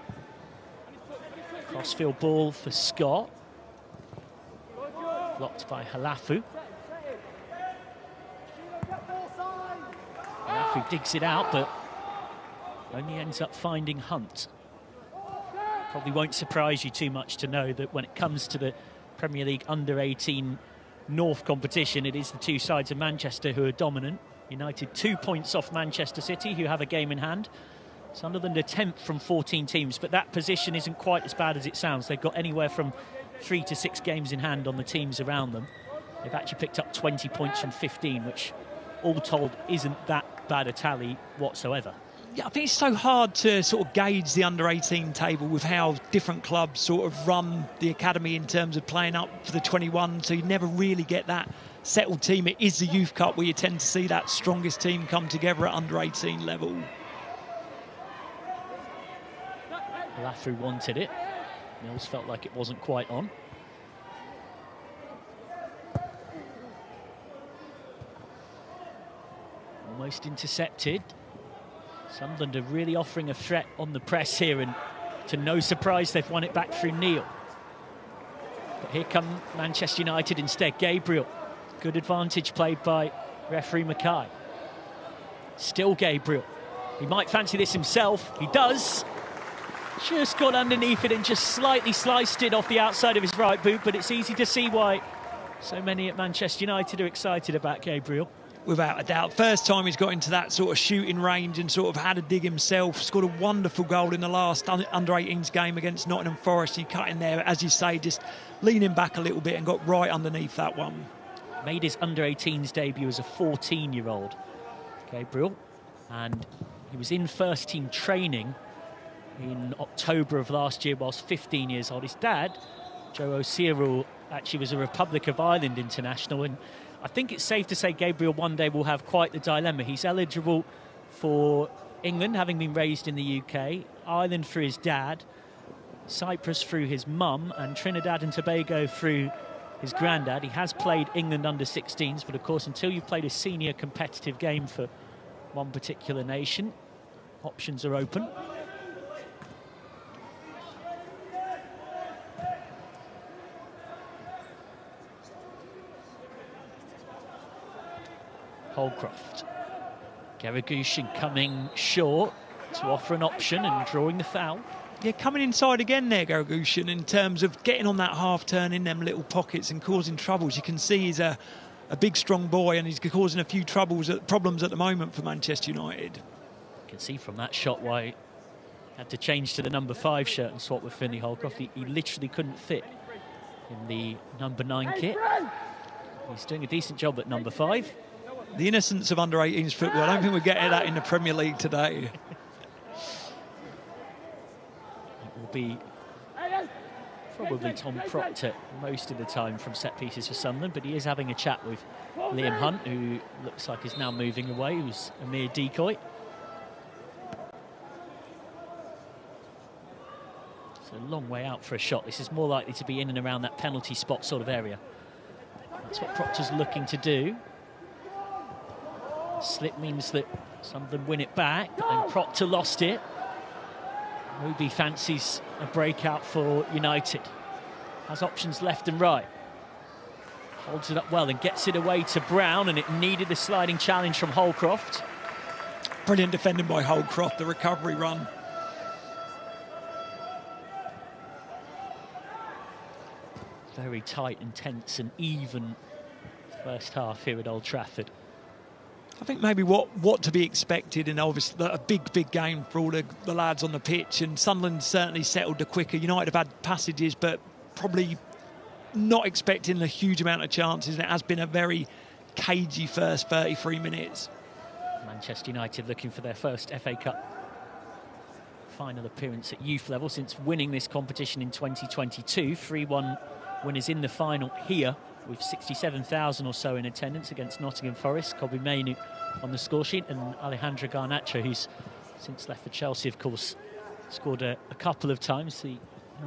Crossfield ball for Scott. Blocked by Halafu. Halafu digs it out, but only ends up finding Hunt. Probably won't surprise you too much to know that when it comes to the Premier League under-18 North competition, it is the two sides of Manchester who are dominant. United 2 points off Manchester City, who have a game in hand. Sunderland are 10th from 14 teams, but that position isn't quite as bad as it sounds. They've got anywhere from 3 to 6 games in hand on the teams around them. They've actually picked up 20 points from 15, which all told isn't that bad a tally whatsoever. Yeah, I think it's so hard to sort of gauge the under-18 table with how different clubs sort of run the academy in terms of playing up for the 21, so you never really get that settled team. It is the Youth Cup where you tend to see that strongest team come together at under-18 level. Halafu wanted it. Mills felt like it wasn't quite on. Almost intercepted. Sunderland are really offering a threat on the press here, and to no surprise they've won it back through Neil. But here come Manchester United instead. Gabriel, good advantage played by referee Mackay. Still Gabriel. He might fancy this himself. He does. Just got underneath it and just slightly sliced it off the outside of his right boot, but it's easy to see why so many at Manchester United are excited about Gabriel. without a doubt. First time he's got into that sort of shooting range and sort of had a dig himself. Scored a wonderful goal in the last under-18s game against Nottingham Forest. He cut in there, as you say, just leaning back a little bit and got right underneath that one. Made his under-18s debut as a 14-year-old, Gabriel, and he was in first-team training in October of last year whilst 15 years old. His dad, Joe O'Cyril, actually was a Republic of Ireland international, and I think it's safe to say Gabriel one day will have quite the dilemma. He's eligible for England, having been raised in the UK, Ireland through his dad, Cyprus through his mum, and Trinidad and Tobago through his granddad. He has played England under-16s, but of course until you've played a senior competitive game for one particular nation, options are open. Holcroft. Garagushin coming short to offer an option and drawing the foul. Yeah, coming inside again there, Garagushin, in terms of getting on that half turn in them little pockets and causing troubles. You can see he's a big, strong boy, and he's causing a few problems at the moment for Manchester United. You can see from that shot why he had to change to the number 5 shirt and swap with Finlay Holcroft. He literally couldn't fit in the number 9 kit. He's doing a decent job at number 5. The innocence of under-18s football. I don't think we're getting that in the Premier League today. It will be probably Tom Proctor most of the time from set pieces for Sunderland, but he is having a chat with Liam Hunt, who looks like is now moving away, who's a mere decoy. It's a long way out for a shot. This is more likely to be in and around that penalty spot sort of area. That's what Proctor's looking to do. Slip means that Sunderland win it back, but then Proctor lost it. Ruby fancies a breakout for United. Has options left and right. Holds it up well and gets it away to Brown, and it needed a sliding challenge from Holcroft. Brilliant defending by Holcroft, the recovery run. Very tight and tense and even first half here at Old Trafford. I think maybe what to be expected, and obviously a big game for all the lads on the pitch, and Sunderland certainly settled the quicker. United have had passages, but probably not expecting a huge amount of chances, and it has been a very cagey first 33 minutes. Manchester United looking for their first FA Cup final appearance at youth level since winning this competition in 2022. 3-1 winners in the final here, with 67,000 or so in attendance against Nottingham Forest. Kobe Mainu on the score sheet, and Alejandro Garnacho, who's since left for Chelsea, of course, scored a couple of times. The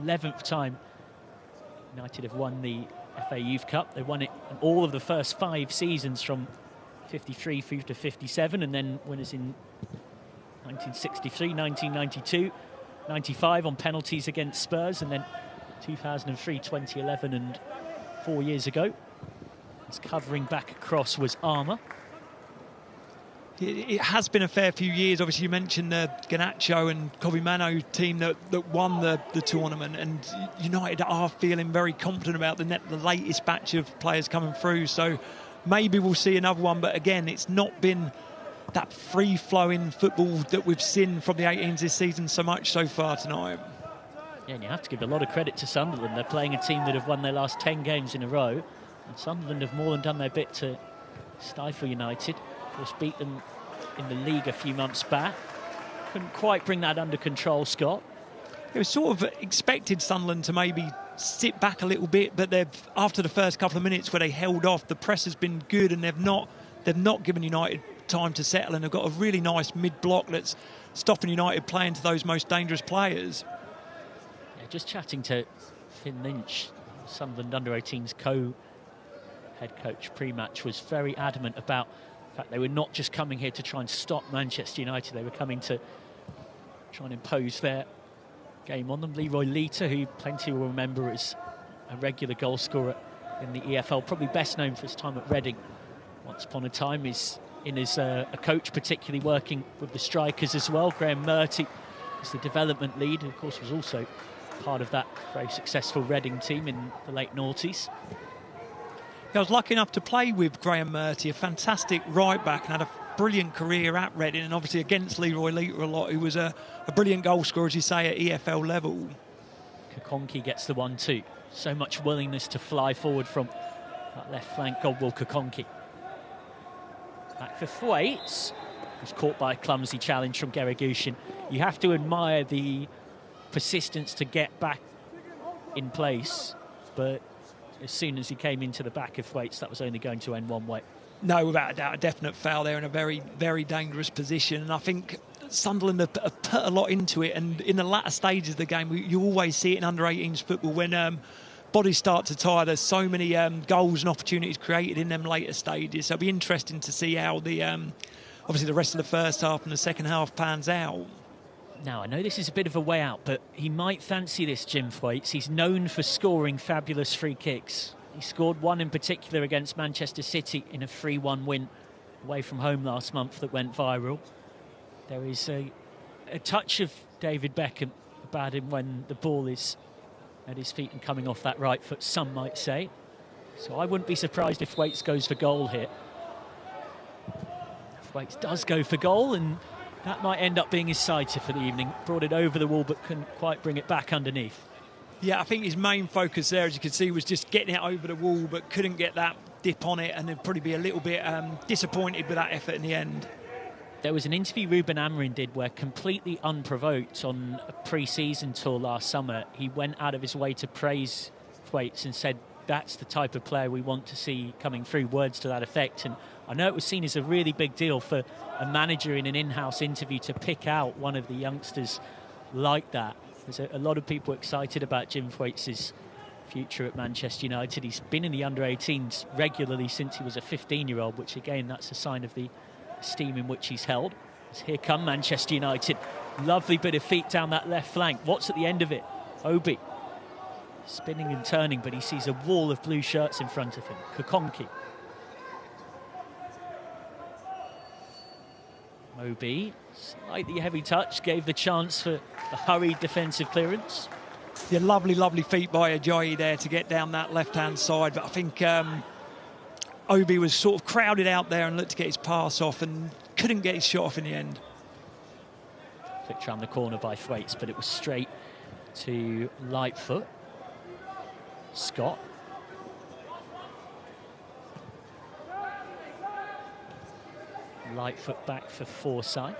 11th time United have won the FA Youth Cup. They won it in all of the first 5 seasons from 53 through to 57, and then winners in 1963, 1992, 95 on penalties against Spurs, and then 2003, 2011 and 4 years ago. His covering back across was Armour. It has been a fair few years. Obviously, you mentioned the Garnacho and Kobe Mano team that won the tournament, and United are feeling very confident about the latest batch of players coming through. So maybe we'll see another one, but again, it's not been that free-flowing football that we've seen from the 18s this season so much so far tonight. Yeah, and you have to give a lot of credit to Sunderland. They're playing a team that have won their last 10 games in a row, and Sunderland have more than done their bit to stifle United. Of course, beat them in the league a few months back. Couldn't quite bring that under control, Scott. It was sort of expected Sunderland to maybe sit back a little bit, but they've, after the first couple of minutes where they held off, the press has been good, and they've not given United time to settle, and they've got a really nice mid-block that's stopping United playing to those most dangerous players. Just chatting to Finn Lynch, Sunderland under-18s co-head coach pre-match, was very adamant about the fact they were not just coming here to try and stop Manchester United, they were coming to try and impose their game on them. Leroy Lita, who plenty will remember as a regular goal scorer in the EFL, probably best known for his time at Reading once upon a time, is in as a coach, particularly working with the strikers as well. Graham Murty is the development lead, who of course was also part of that very successful Reading team in the late noughties. I was lucky enough to play with Graham Murty, a fantastic right-back, and had a brilliant career at Reading, and obviously against Leroy Lita a lot, who was a brilliant goal scorer, as you say, at EFL level. Kokonki gets the 1-2. So much willingness to fly forward from that left flank, Godwill Kokonki. Back for Thwaites, who's caught by a clumsy challenge from Geragushin. You have to admire the persistence to get back in place, but as soon as he came into the back of Thwaites, that was only going to end one way. No, without a doubt, a definite foul there in a very, very dangerous position. And I think Sunderland have put a lot into it. And in the latter stages of the game, you always see it in under-18s football when bodies start to tire. There's so many goals and opportunities created in them later stages. So it'll be interesting to see how obviously the rest of the first half and the second half pans out. Now, I know this is a bit of a way out, but he might fancy this, Jim Thwaites. He's known for scoring fabulous free kicks. He scored one in particular against Manchester City in a 3-1 win away from home last month that went viral. There is a touch of David Beckham about him when the ball is at his feet and coming off that right foot, some might say. So I wouldn't be surprised if Thwaites goes for goal here. Thwaites does go for goal, and that might end up being his sighter for the evening. Brought it over the wall but couldn't quite bring it back underneath. Yeah, I think his main focus there, as you can see, was just getting it over the wall, but couldn't get that dip on it, and he'd probably be a little bit disappointed with that effort in the end. There was an interview Ruben Amorim did where, completely unprovoked, on a pre-season tour last summer, he went out of his way to praise Thwaites and said, that's the type of player we want to see coming through, words to that effect. And I know it was seen as a really big deal for a manager in an in-house interview to pick out one of the youngsters like that. There's a lot of people excited about Jim Thwaites' future at Manchester United. He's been in the under-18s regularly since he was a 15-year-old, which again, that's a sign of the esteem in which he's held. As here come Manchester United. Lovely bit of feet down that left flank. What's at the end of it? Obi. Spinning and turning, but he sees a wall of blue shirts in front of him. Kokonki. Obi, slightly heavy touch, gave the chance for a hurried defensive clearance. Yeah, lovely, lovely feet by Ajayi there to get down that left-hand side. But I think Obi was sort of crowded out there and looked to get his pass off and couldn't get his shot off in the end. Flicked around the corner by Thwaites, but it was straight to Lightfoot. Scott. Lightfoot back for Forsyth.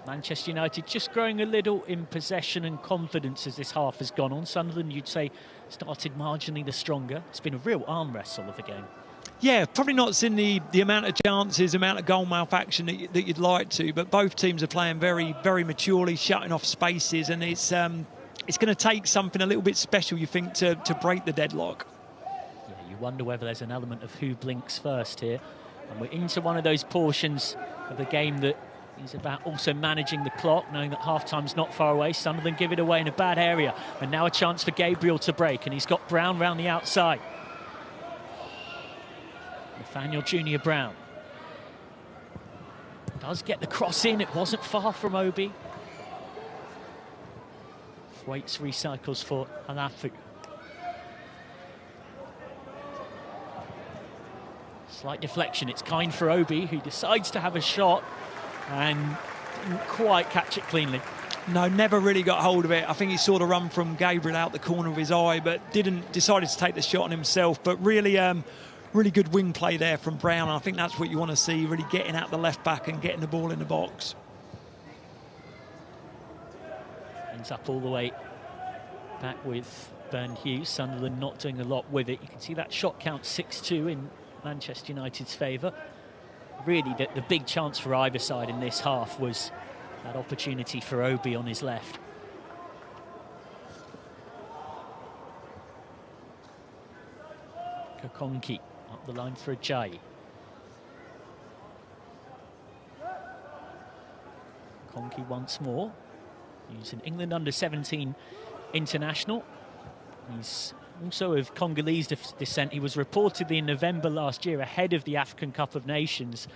Manchester United just growing a little in possession and confidence as this half has gone on. Sunderland, you'd say, started marginally the stronger. It's been a real arm wrestle of a game. Yeah, probably not seen the amount of chances, amount of goal-mouth action that you'd like to, but both teams are playing very, very maturely, shutting off spaces, and it's going to take something a little bit special, you think, to break the deadlock. Yeah, you wonder whether there's an element of who blinks first here. And we're into one of those portions of the game that is about also managing the clock, knowing that half-time's not far away. Sunderland give it away in a bad area. And now a chance for Gabriel to break, and he's got Brown round the outside. Nathaniel Junior Brown does get the cross in. It wasn't far from Obi. Thwaites recycles for Halafu. Slight deflection. It's kind for Obi, who decides to have a shot and didn't quite catch it cleanly. No, never really got hold of it. I think he saw the run from Gabriel out the corner of his eye, but decided to take the shot on himself. But really, really good wing play there from Brown. I think that's what you want to see, really getting out the left back and getting the ball in the box. Ends up all the way back with Burn Hughes. Sunderland not doing a lot with it. You can see that shot count 6-2 in Manchester United's favour. Really, the big chance for either side in this half was that opportunity for Obi on his left. Kokonki up the line for Ajayi. Kokonki once more. He's an England under-17 international. He's also of Congolese descent. He was reportedly in November last year, ahead of the African Cup of Nations,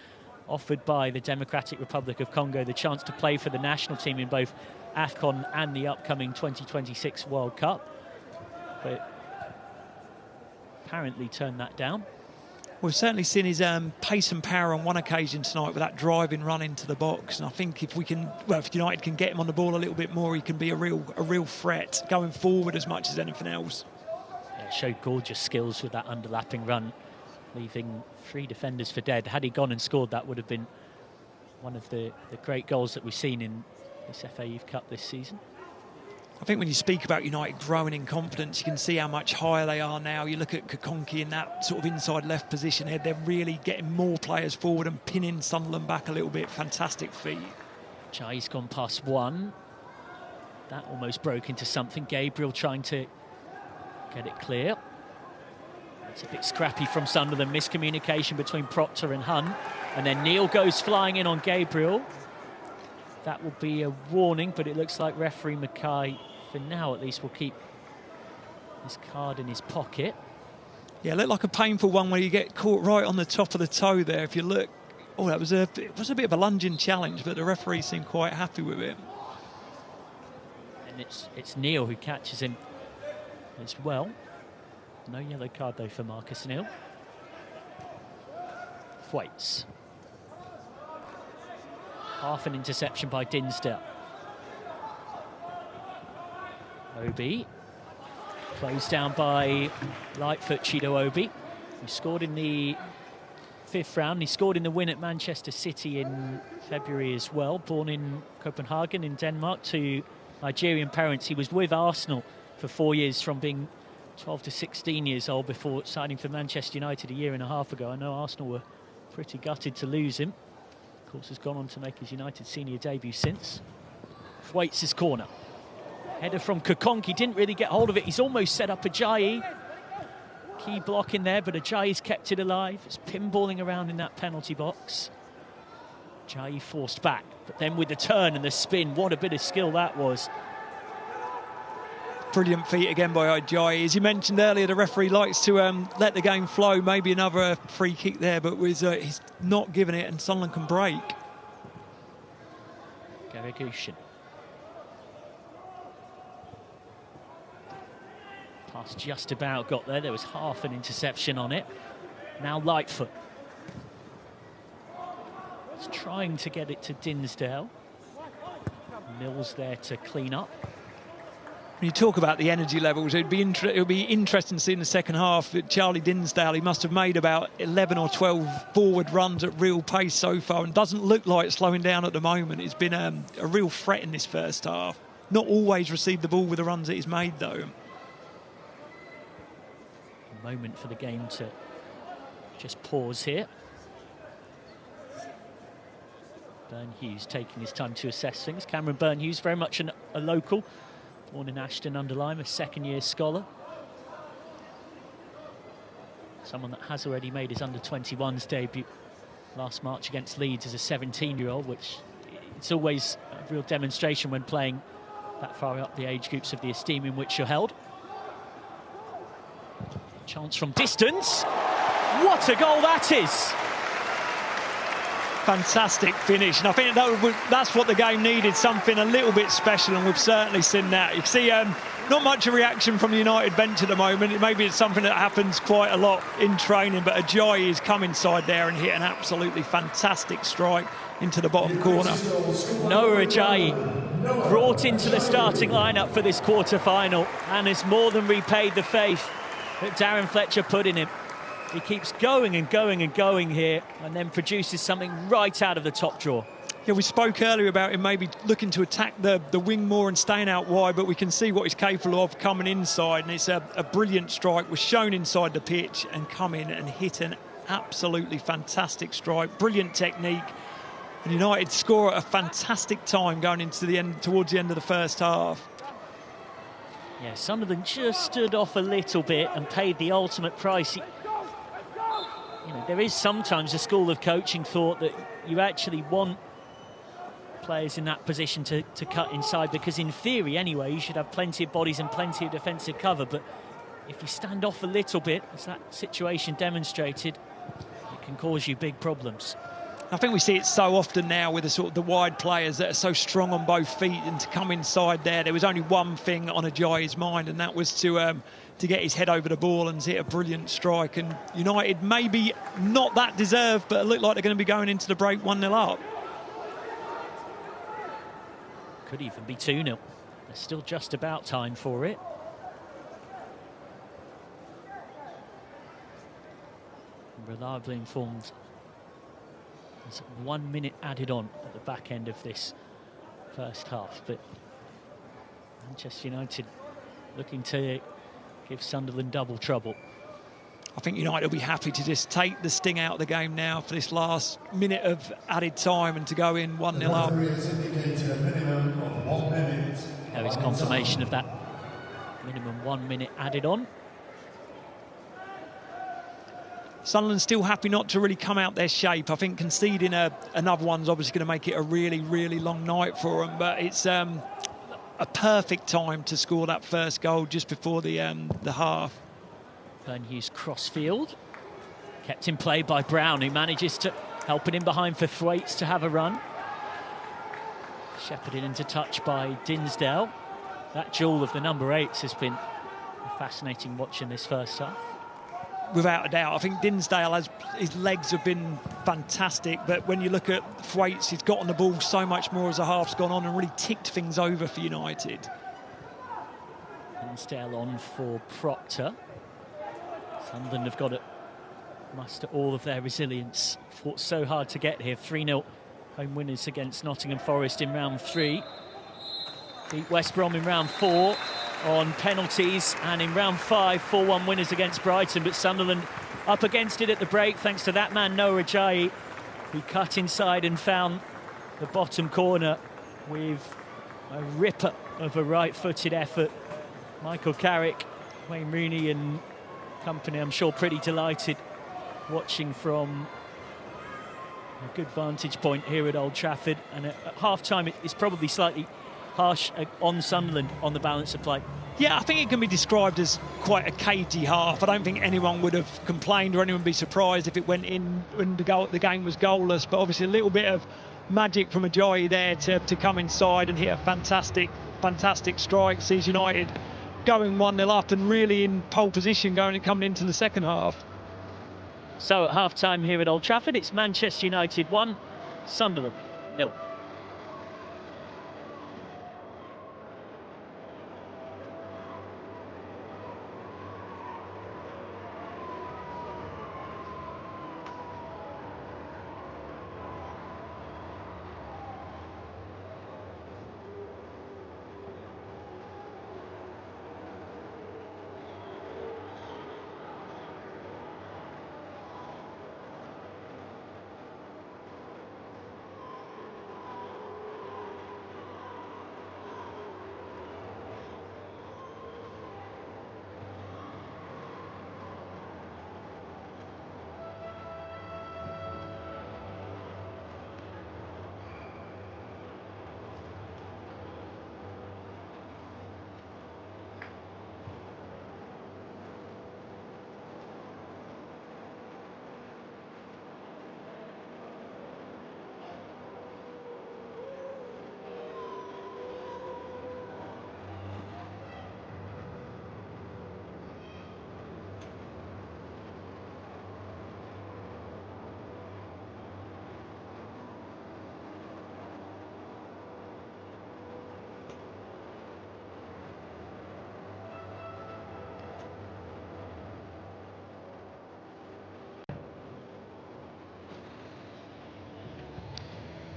offered by the Democratic Republic of Congo the chance to play for the national team in both AFCON and the upcoming 2026 World Cup. But apparently turned that down. We've certainly seen his pace and power on one occasion tonight with that driving run into the box. And I think if United can get him on the ball a little bit more, he can be a real threat going forward as much as anything else. Yeah, showed gorgeous skills with that underlapping run, leaving 3 defenders for dead. Had he gone and scored, that would have been one of the great goals that we've seen in this FA Youth Cup this season. I think when you speak about United growing in confidence, you can see how much higher they are now. You look at Kokonki in that sort of inside left position here. They're really getting more players forward and pinning Sunderland back a little bit. Fantastic feat. Jai's gone past one. That almost broke into something. Gabriel trying to get it clear. It's a bit scrappy from Sunderland. Miscommunication between Proctor and Hunt. And then Neil goes flying in on Gabriel. That will be a warning, but it looks like referee Mackay, for now at least, will keep his card in his pocket. Yeah, it looked like a painful one where you get caught right on the top of the toe there. If you look, it was a bit of a lunging challenge, but the referee seemed quite happy with it. And it's Neil who catches him as well. No yellow card though for Marcus Neil. Thwaites. Half an interception by Dinsdale. Obi. Closed down by Lightfoot Chido Obi, who scored in the 5th round. He scored in the win at Manchester City in February as well. Born in Copenhagen in Denmark to Nigerian parents. He was with Arsenal for 4 years, from being 12 to 16 years old, before signing for Manchester United a year and a half ago. I know Arsenal were pretty gutted to lose him. Of course, has gone on to make his United senior debut since. Thwaites' corner. Header from Kokonki, didn't really get hold of it. He's almost set up Ajayi. Key block in there, but Ajayi's kept it alive. It's pinballing around in that penalty box. Ajayi forced back, but then with the turn and the spin, what a bit of skill that was. Brilliant feat again by Ajayi. As you mentioned earlier, the referee likes to let the game flow. Maybe another free kick there, but he's not giving it, and Sunderland can break. Garagushin. Pass just about got there. There was half an interception on it. Now Lightfoot. It's trying to get it to Dinsdale. Mills there to clean up. When you talk about the energy levels, it would be interesting to see in the second half. Charlie Dinsdale, he must have made about 11 or 12 forward runs at real pace so far, and doesn't look like slowing down at the moment. It's been a real threat in this first half. Not always received the ball with the runs that he's made, though. A moment for the game to just pause here. Byrne-Hughes taking his time to assess things. Cameron Byrne-Hughes, very much a local. Born in Ashton-under-Lyme, a second-year scholar. Someone that has already made his under-21s debut last March against Leeds as a 17-year-old, which it's always a real demonstration when playing that far up the age groups of the esteem in which you're held. Chance from distance. What a goal that is! Fantastic finish, and I think that's what the game needed, something a little bit special, and we've certainly seen that. You can see not much a reaction from the United bench at the moment. Maybe it's something that happens quite a lot in training, but Ajayi has come inside there and hit an absolutely fantastic strike into the bottom corner. Noah Ajayi brought into the starting lineup for this quarter-final and has more than repaid the faith that Darren Fletcher put in him. He keeps going and going and going here, and then produces something right out of the top drawer. Yeah, we spoke earlier about him maybe looking to attack the wing more and staying out wide, but we can see what he's capable of coming inside, and it's a brilliant strike. Was shown inside the pitch and come in and hit an absolutely fantastic strike. Brilliant technique. And United score at a fantastic time going into the end, towards the end of the first half. Yeah, Sunderland just stood off a little bit and paid the ultimate price. You know, there is sometimes a school of coaching thought that you actually want players in that position to cut inside, because in theory anyway you should have plenty of bodies and plenty of defensive cover, but if you stand off a little bit, as that situation demonstrated, it can cause you big problems. I think we see it so often now with the sort of the wide players that are so strong on both feet, and to come inside there was only one thing on Ajayi's mind, and that was to get his head over the ball and hit a brilliant strike. And United maybe not that deserved, but it looked like they're going to be going into the break 1-0 up. Could even be 2-0. There's still just about time for it. Reliably informed. There's 1 minute added on at the back end of this first half, but Manchester United looking to give Sunderland double trouble. I think United will be happy to just take the sting out of the game now for this last minute of added time and to go in 1-0 up. There is confirmation of that minimum 1 minute added on. Sunderland still happy not to really come out their shape. I think conceding another one's obviously going to make it a really, really long night for them. But it's a perfect time to score that first goal just before the half. Burnhughes crossfield, kept in play by Brown, who manages to help it in behind for Thwaites to have a run. Shepherded into touch by Dinsdale. That duel of the number 8s has been a fascinating watch in this first half. Without a doubt, I think Dinsdale his legs have been fantastic, but when you look at Thwaites, he's got on the ball so much more as the half's gone on and really ticked things over for United. Dinsdale on for Proctor. Sunderland have got to muster all of their resilience. Fought so hard to get here. 3-0 home winners against Nottingham Forest in round 3. Beat West Brom in round 4 on penalties, and in round 5 4-1 winners against Brighton. But Sunderland up against it at the break thanks to that man Noah Ajayi, who cut inside and found the bottom corner with a ripper of a right-footed effort. Michael Carrick, Wayne Rooney and company, I'm sure, pretty delighted watching from a good vantage point here at Old Trafford. And at half-time it's probably slightly harsh on Sunderland on the balance of play. Yeah, I think it can be described as quite a cagey half. I don't think anyone would have complained or anyone would be surprised if it went in when the game was goalless. But obviously a little bit of magic from Ajayi there to come inside and hit a fantastic strike. Sees United going 1-0 up and really in pole position coming into the second half. So at half-time here at Old Trafford, it's Manchester United 1, Sunderland 0.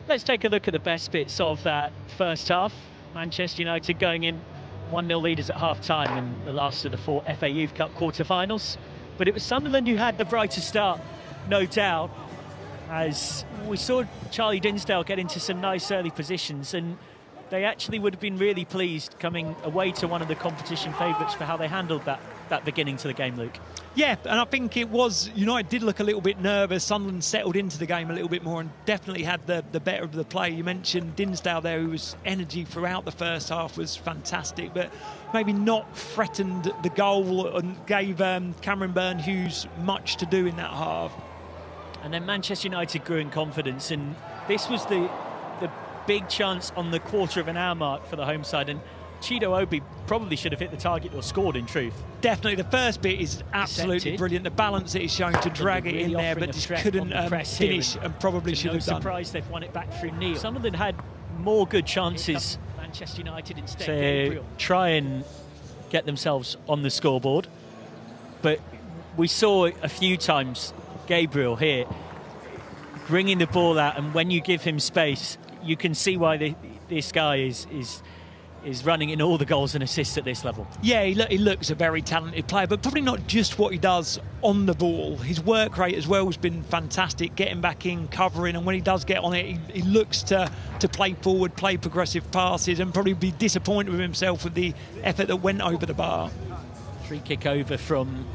Let's take a look at the best bits of that first half. Manchester United going in 1-0 leaders at half-time in the last of the 4 FA Youth Cup quarter-finals. But it was Sunderland who had the brighter start, no doubt, as we saw Charlie Dinsdale get into some nice early positions, and they actually would have been really pleased coming away to one of the competition favourites for how they handled that beginning to the game, Luke. Yeah, and I think it was, United did look a little bit nervous. Sunderland settled into the game a little bit more and definitely had the better of the play. You mentioned Dinsdale there, who was energy throughout the first half, was fantastic, but maybe not threatened the goal and gave Cameron Burnhughes much to do in that half. And then Manchester United grew in confidence, and this was the big chance on the quarter of an hour mark for the home side. And Chido Obi probably should have hit the target or scored, in truth. Definitely, the first bit is absolutely Decepted. Brilliant. The balance that he's shown to drag it in there, but just couldn't finish, and probably should have done. No surprise they've won it back through Neil. Sunderland had more good chances. Manchester United instead to try and get themselves on the scoreboard, but we saw a few times Gabriel here bringing the ball out, and when you give him space, you can see why this guy is running in all the goals and assists at this level. Yeah, he looks a very talented player, but probably not just what he does on the ball. His work rate as well has been fantastic, getting back in, covering, and when he does get on it, he looks to play forward, play progressive passes, and probably be disappointed with himself with the effort that went over the bar. Free kick over from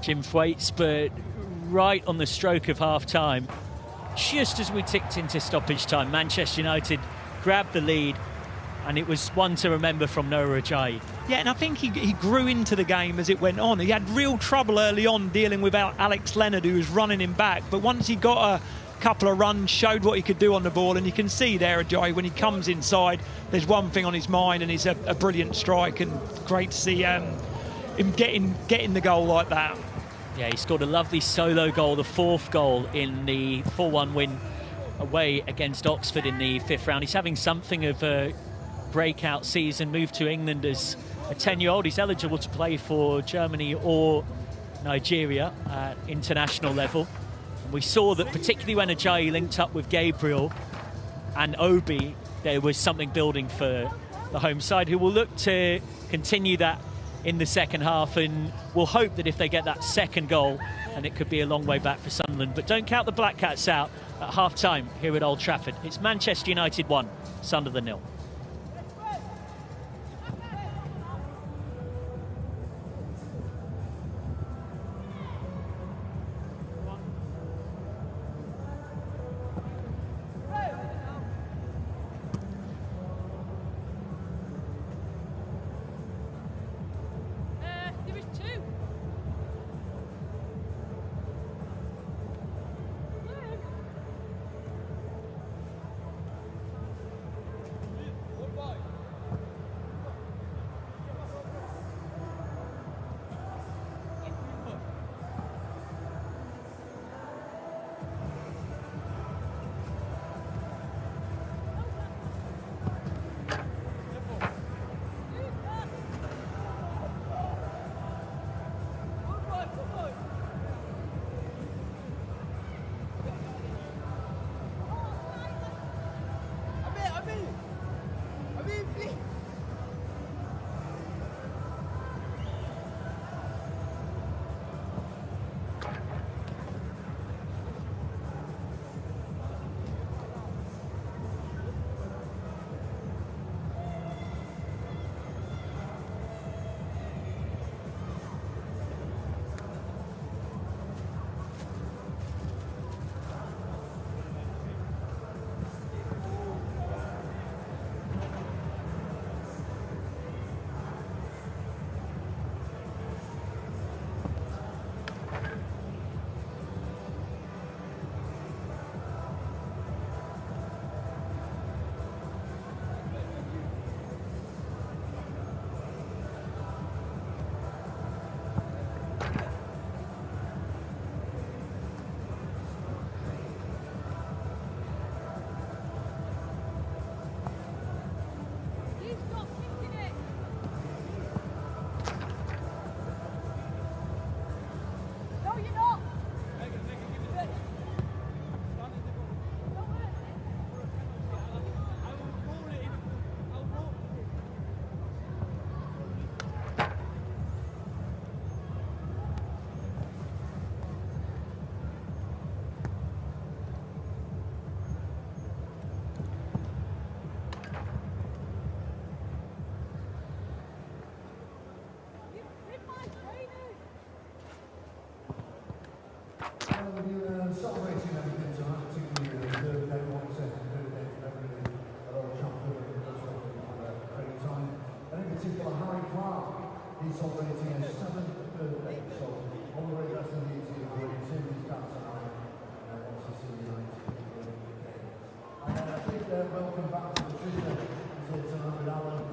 Jim Thwaites, but right on the stroke of half-time, just as we ticked into stoppage time, Manchester United grabbed the lead, and it was one to remember from Noah Ajayi. Yeah, and I think he grew into the game as it went on. He had real trouble early on dealing with Alex Leonard, who was running him back, but once he got a couple of runs, showed what he could do on the ball, and you can see there, Ajayi, when he comes inside, there's one thing on his mind, and it's a brilliant strike, and great to see him getting the goal like that. Yeah, he scored a lovely solo goal, the fourth goal in the 4-1 win away against Oxford in the fifth round. He's having something of a breakout season, moved to England as a 10-year-old. He's eligible to play for Germany or Nigeria at international level. And we saw that particularly when Ajayi linked up with Gabriel and Obi, there was something building for the home side, who will look to continue that in the second half, and we'll hope that if they get that second goal, and it could be a long way back for Sunderland. But don't count the Black Cats out at half-time here at Old Trafford. It's Manchester United 1, Sunderland 0. Celebrating everything tonight, particularly the third day, 1/2 third day of February at Old Trafford, and that's what we've had a great time. And in particular, Harry Clark, he's celebrating his 7th birthday, so all the way best indeed to you, Harry. It's in his dad tonight. Manchester United. And I think welcome back to the tribune. It's Mohammed Allen.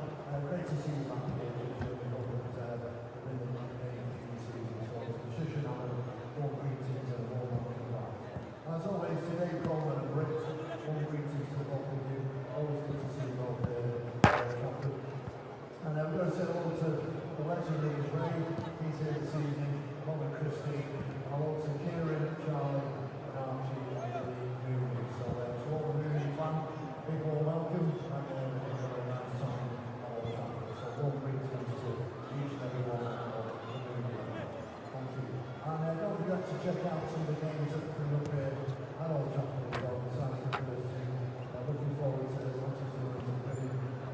Great to see you back here. In the main season. So Shushan Allen, warm greetings and warm welcome back. As always, today Coleman and Brits, warm greetings to both of you. Always good to see you both here. And we're going to say hello to the legendary Ray. He's here this evening. Colin Christie. Hello to Kieran, Charlie, and Archie, and the Mooney. So to all the Mooney fans, big warm welcome. And we've got a nice time on Old Trafford. So warm greetings to each and every one of the Mooney. Thank you. And don't forget to check out some of the games that come up here at Old Trafford as well. Besides the first two, looking forward to Manchester United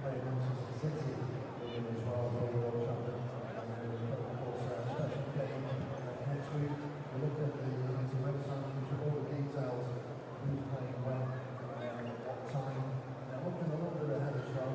playing Manchester City as well as Old Trafford. And of course, a special game next week. We look at the United website, which have all the details, who's playing when, what time. Looking a little bit ahead as well.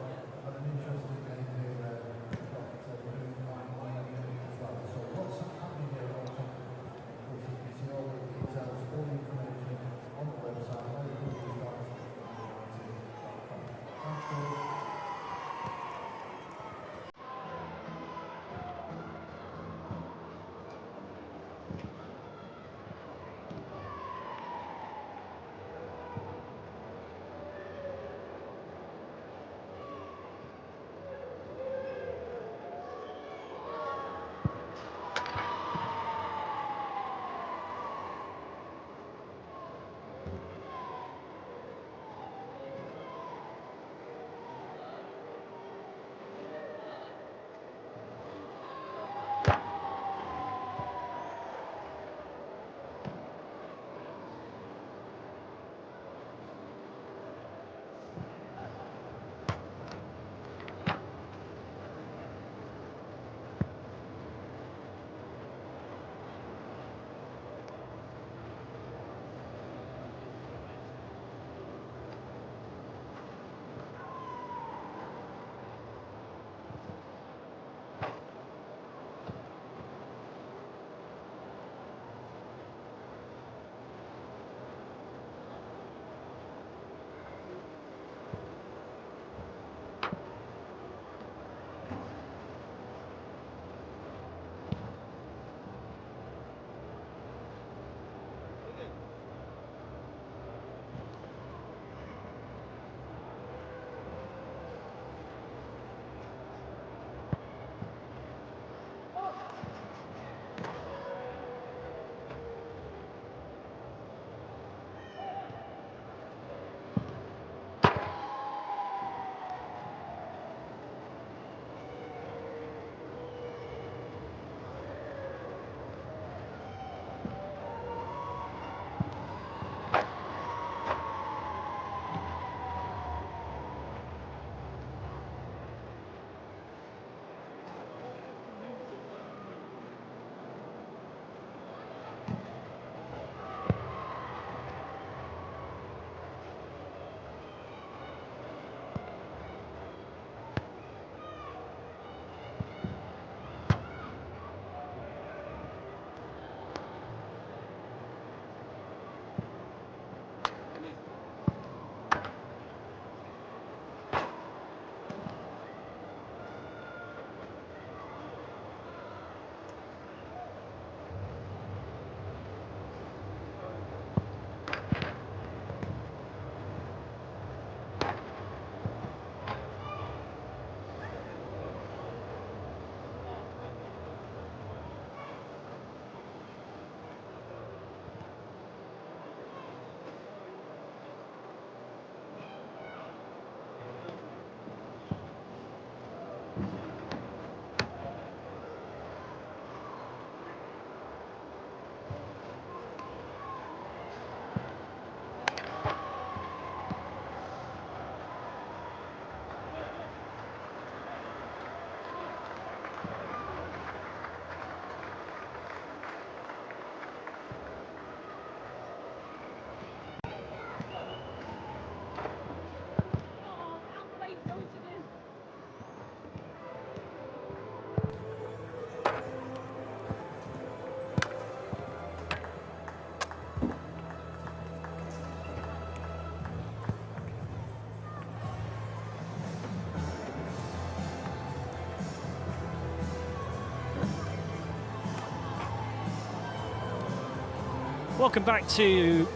Welcome back to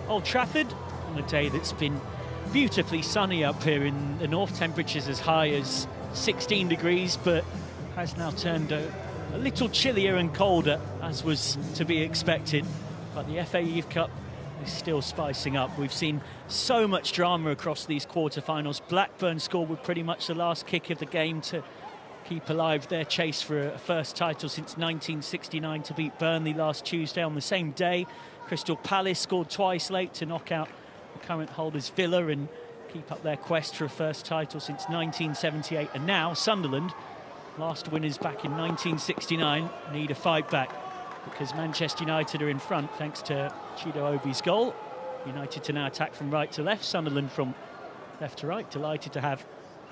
Old Trafford on a day that's been beautifully sunny up here in the north. Temperatures as high as 16 degrees, but has now turned a little chillier and colder, as was to be expected. But the FA Youth Cup is still spicing up. We've seen so much drama across these quarter-finals. Blackburn scored with pretty much the last kick of the game to keep alive their chase for a first title since 1969, to beat Burnley last Tuesday on the same day. Crystal Palace scored twice late to knock out the current holders Villa and keep up their quest for a first title since 1978. And now Sunderland, last winners back in 1969, need a fight back, because Manchester United are in front thanks to Chido Obi's goal. United to now attack from right to left, Sunderland from left to right. Delighted to have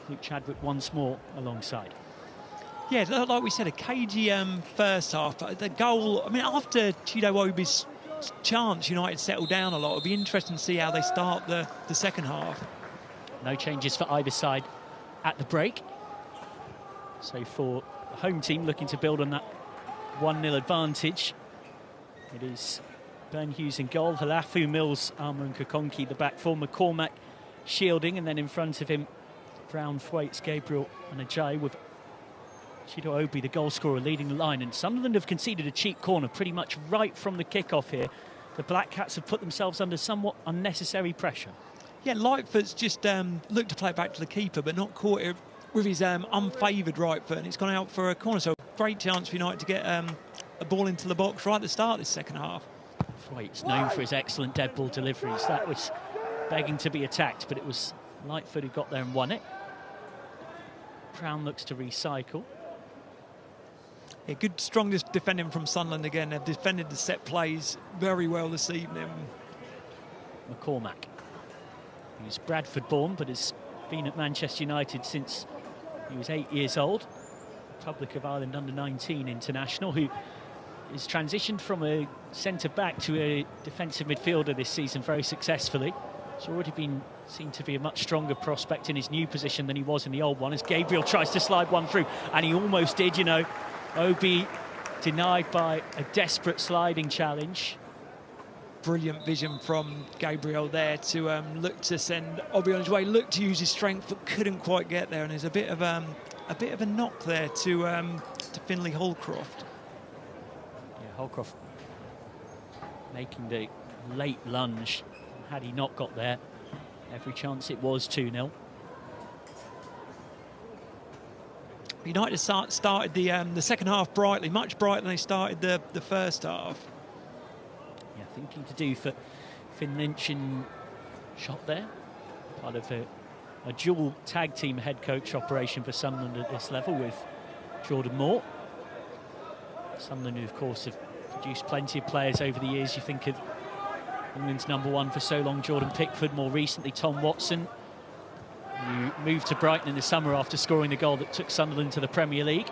Luke Chadwick once more alongside. Yeah, like we said, a cagey first half. The goal, I mean, after Chido Obi's chance, United settled down a lot. It'll be interesting to see how they start the second half. No changes for either side at the break. So for the home team looking to build on that 1-0 advantage, it is Ben Hughes in goal, Halafu, Mills, Armour and Kokonki the back four, McCormack shielding, and then in front of him Brown, Thwaites, Gabriel and Ajayi, with Chido Obi, the goal scorer, leading the line. And Sunderland have conceded a cheap corner pretty much right from the kickoff here. The Black Cats have put themselves under somewhat unnecessary pressure. Yeah, Lightfoot's just looked to play it back to the keeper, but not caught it with his unfavoured right foot, and it's gone out for a corner. So great chance for United to get a ball into the box right at the start of this second half. Thwaites, known for his excellent dead ball deliveries. That was begging to be attacked, but it was Lightfoot who got there and won it. Brown looks to recycle. Yeah, good, strong defending from Sunderland again. They've defended the set plays very well this evening. McCormack, who's Bradford-born but has been at Manchester United since he was 8 years old. Republic of Ireland under-19 international, who is transitioned from a centre-back to a defensive midfielder this season very successfully. He's already been seen to be a much stronger prospect in his new position than he was in the old one, as Gabriel tries to slide one through, and he almost did, you know. Obi denied by a desperate sliding challenge. Brilliant vision from Gabriel there to look to send Obi on his way, looked to use his strength but couldn't quite get there, and there's a bit of a knock there to Finlay Holcroft. Yeah, Holcroft making the late lunge. Had he not got there, every chance it was 2-0. United started the second half brightly, much brighter than they started the first half. Yeah, thinking to do for Finn Lynch in shot there. Part of a dual tag team head coach operation for Sunderland at this level with Jordan Moore. Sunderland, who of course have produced plenty of players over the years. You think of England's #1 for so long, Jordan Pickford, more recently Tom Watson. You moved to Brighton in the summer after scoring the goal that took Sunderland to the Premier League.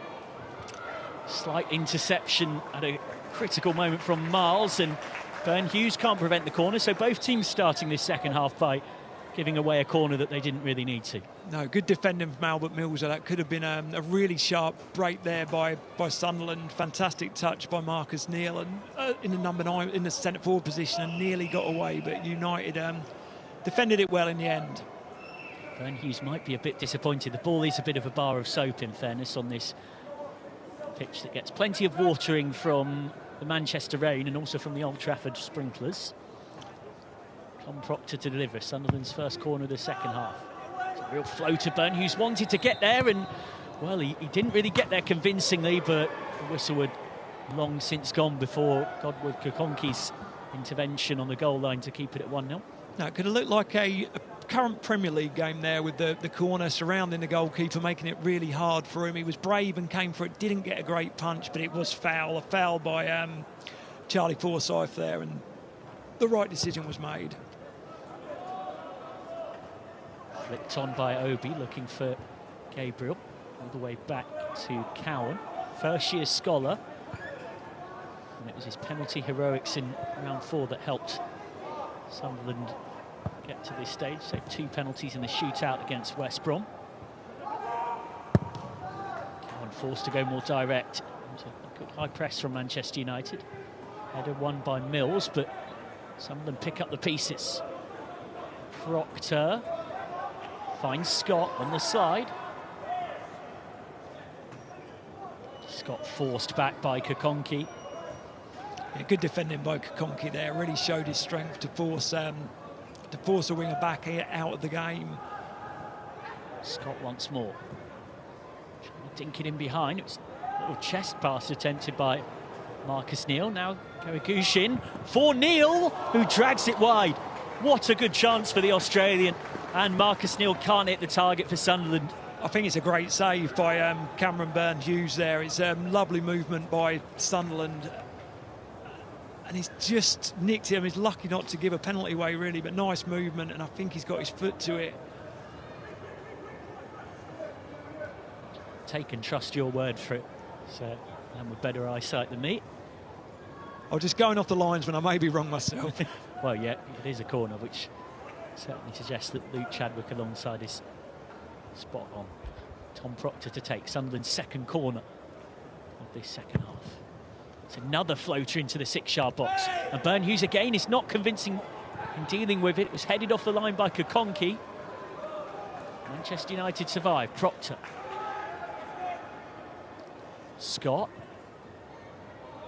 Slight interception at a critical moment from Miles, and Ben Hughes can't prevent the corner. So both teams starting this second half by giving away a corner that they didn't really need to. No, good defending from Albert Mills. That could have been a really sharp break there by Sunderland. Fantastic touch by Marcus Neal, and in the #9 in the centre forward position, and nearly got away, but United defended it well in the end. Ben Hughes might be a bit disappointed. The ball is a bit of a bar of soap, in fairness, on this pitch that gets plenty of watering from the Manchester rain and also from the Old Trafford sprinklers. Tom Proctor to deliver Sunderland's first corner of the second half. It's a real flow to Ben Hughes, wanted to get there, and well, he didn't really get there convincingly, but the whistle had long since gone before Godward Kokonki's intervention on the goal line to keep it at 1-0. No, it could have looked like a current Premier League game there, with the corner surrounding the goalkeeper, making it really hard for him. He was brave and came for it, didn't get a great punch, but it was a foul by Charlie Forsyth there, and the right decision was made. Flicked on by Obi, looking for Gabriel, all the way back to Cowan. First year scholar, and it was his penalty heroics in round 4 that helped Sunderland get to this stage. So 2 penalties in the shootout against West Brom. Cowan forced to go more direct. It was a good high press from Manchester United. Header won by Mills, but Some of them pick up the pieces. Proctor finds Scott on the slide. Scott forced back by Kokonki. Yeah, good defending by Kokonki there. Really showed his strength to force a winger back out of the game. Scott once more. Trying to dink it in behind. It was a little chest pass attempted by Marcus Neal. Now Garagushin for Neal, who drags it wide. What a good chance for the Australian. And Marcus Neal can't hit the target for Sunderland. I think it's a great save by Cameron Byrne-Hughes there. It's lovely movement by Sunderland. And he's just nicked him. He's lucky not to give a penalty away, really, but nice movement, and I think he's got his foot to it. Take and trust your word for it. So, and with better eyesight than me. I'm just going off the lines when I may be wrong myself. Well, yeah, it is a corner, which certainly suggests that Luke Chadwick alongside is spot on. Tom Proctor to take Sunderland's second corner of this second half. It's another floater into the 6-yard box. And Byrne-Hughes again is not convincing in dealing with it. It was headed off the line by Kokonki. Manchester United survive. Proctor. Scott.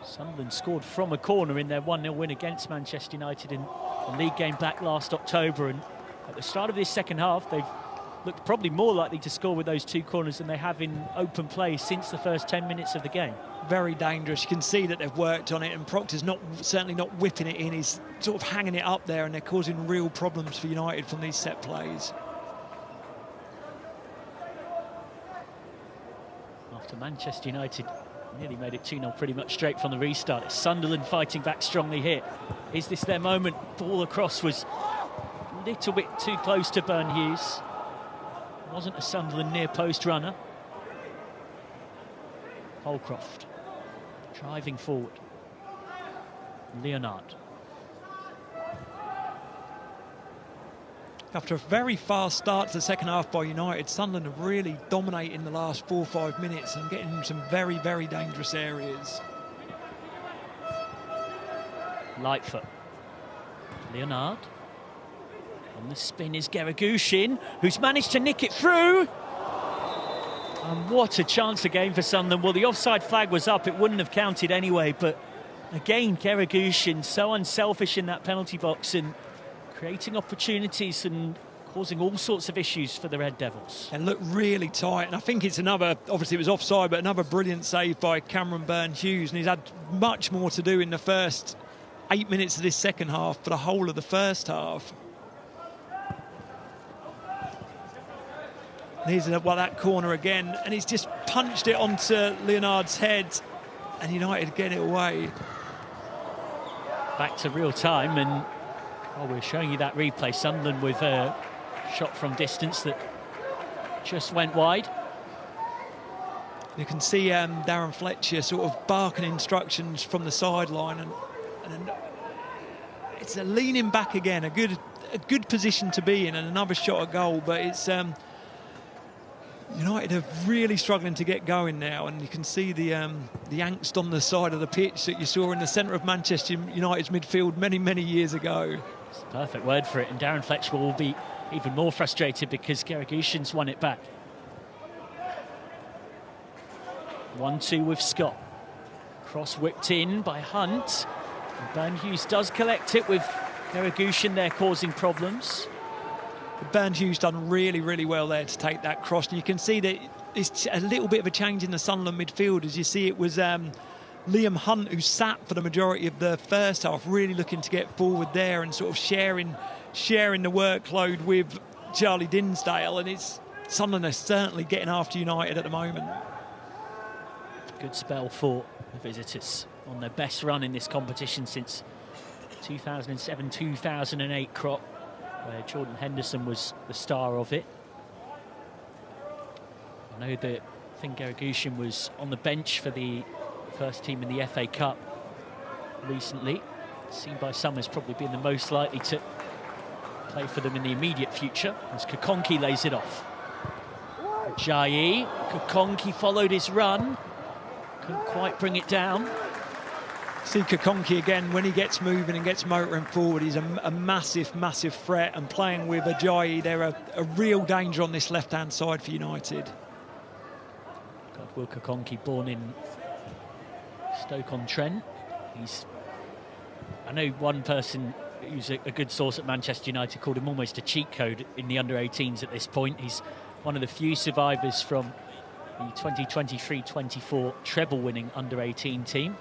Sunderland scored from a corner in their 1-0 win against Manchester United in the league game back last October. And at the start of this second half, they've looked probably more likely to score with those two corners than they have in open play since the first 10 minutes of the game. Very dangerous. You can see that they've worked on it, and Proctor's certainly not whipping it in. He's sort of hanging it up there, and they're causing real problems for United from these set plays. After Manchester United nearly made it 2-0 pretty much straight from the restart. It's Sunderland fighting back strongly here. Is this their moment? Ball across was a little bit too close to Byrne-Hughes. Wasn't a Sunderland near post runner. Holcroft driving forward. Leonard. After a very fast start to the second half by United, Sunderland have really dominated in the last 4 or 5 minutes and getting in some very, very dangerous areas. Lightfoot. Leonard. On the spin is Garagushin, who's managed to nick it through. And what a chance again for Sunderland. Well, the offside flag was up. It wouldn't have counted anyway. But again, Garagushin so unselfish in that penalty box and creating opportunities and causing all sorts of issues for the Red Devils. And looked really tight. And I think it's another, obviously it was offside, but another brilliant save by Cameron Byrne-Hughes. And he's had much more to do in the first 8 minutes of this second half for the whole of the first half. Here's that corner again, and he's just punched it onto Leonard's head, and United get it away. Back to real time, and we're showing you that replay. Sunderland with a shot from distance that just went wide. You can see Darren Fletcher sort of barking instructions from the sideline, and it's a leaning back again, a good position to be in, and another shot at goal, but it's United are really struggling to get going now, and you can see the angst on the side of the pitch that you saw in the centre of Manchester United's midfield many, many years ago. It's the perfect word for it, and Darren Fletcher will be even more frustrated because Garagushin's won it back. 1-2 with Scott. Cross whipped in by Hunt. Byrne-Hughes does collect it with Garagushin there causing problems. Byrne-Hughes done really, really well there to take that cross. And you can see that it's a little bit of a change in the Sunderland midfield. As you see, it was Liam Hunt who sat for the majority of the first half, really looking to get forward there and sort of sharing the workload with Charlie Dinsdale. And it's Sunderland are certainly getting after United at the moment. Good spell for the visitors on their best run in this competition since 2007-2008 crop, where Jordan Henderson was the star of it. I know that Garagushin was on the bench for the first team in the FA Cup recently. Seen by some as probably being the most likely to play for them in the immediate future, as Kokonki lays it off. Ajayi, Kokonki followed his run, couldn't quite bring it down. See Kokonki again, when he gets moving and gets motoring forward, he's a massive, massive threat. And playing with Ajayi, they're a real danger on this left-hand side for United. Will Kokonki, born in Stoke-on-Trent. I know one person who's a good source at Manchester United called him almost a cheat code in the under-18s at this point. He's one of the few survivors from the 2023-24 treble-winning under-18 team.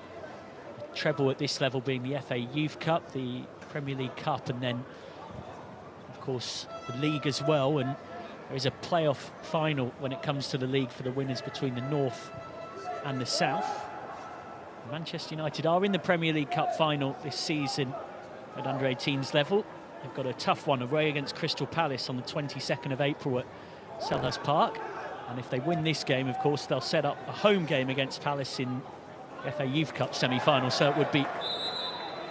The treble at this level being the FA Youth Cup, the Premier League Cup, and then, of course, the league as well. And there is a playoff final when it comes to the league for the winners between the North and the South. Manchester United are in the Premier League Cup final this season at under-18s level. They've got a tough one away against Crystal Palace on the 22nd of April at Selhurst Park. And if they win this game, of course, they'll set up a home game against Palace in FA Youth Cup semi-final. So it would be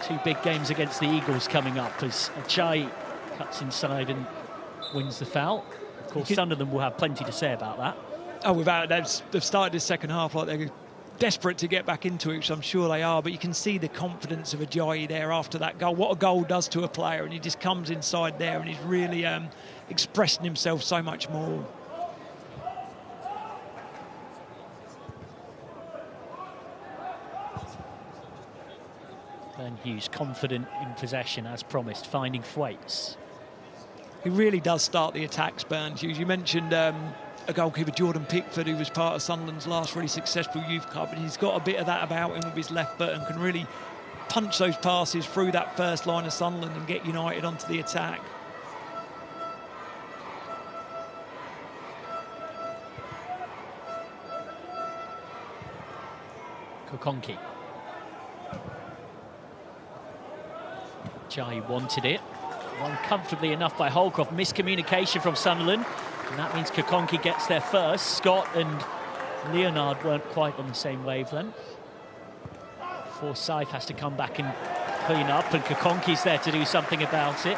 two big games against the Eagles coming up as Ajayi cuts inside and wins the foul. Of course, Sunderland will have plenty to say about that. Oh, without they've started the second half like they're desperate to get back into it, which I'm sure they are, but you can see the confidence of Ajayi there after that goal. What a goal does to a player, and he just comes inside there and he's really expressing himself so much more. Ben Hughes confident in possession as promised, finding Thwaites. He really does start the attacks, Burns Hughes. You mentioned a goalkeeper, Jordan Pickford, who was part of Sunderland's last really successful youth cup, and he's got a bit of that about him with his left foot and can really punch those passes through that first line of Sunderland and get United onto the attack. Kokonki. Ajayi wanted it. Won comfortably enough by Holcroft. Miscommunication from Sunderland. And that means Kokonki gets there first. Scott and Leonard weren't quite on the same wavelength. Forsyth has to come back and clean up, and Kokonki's there to do something about it.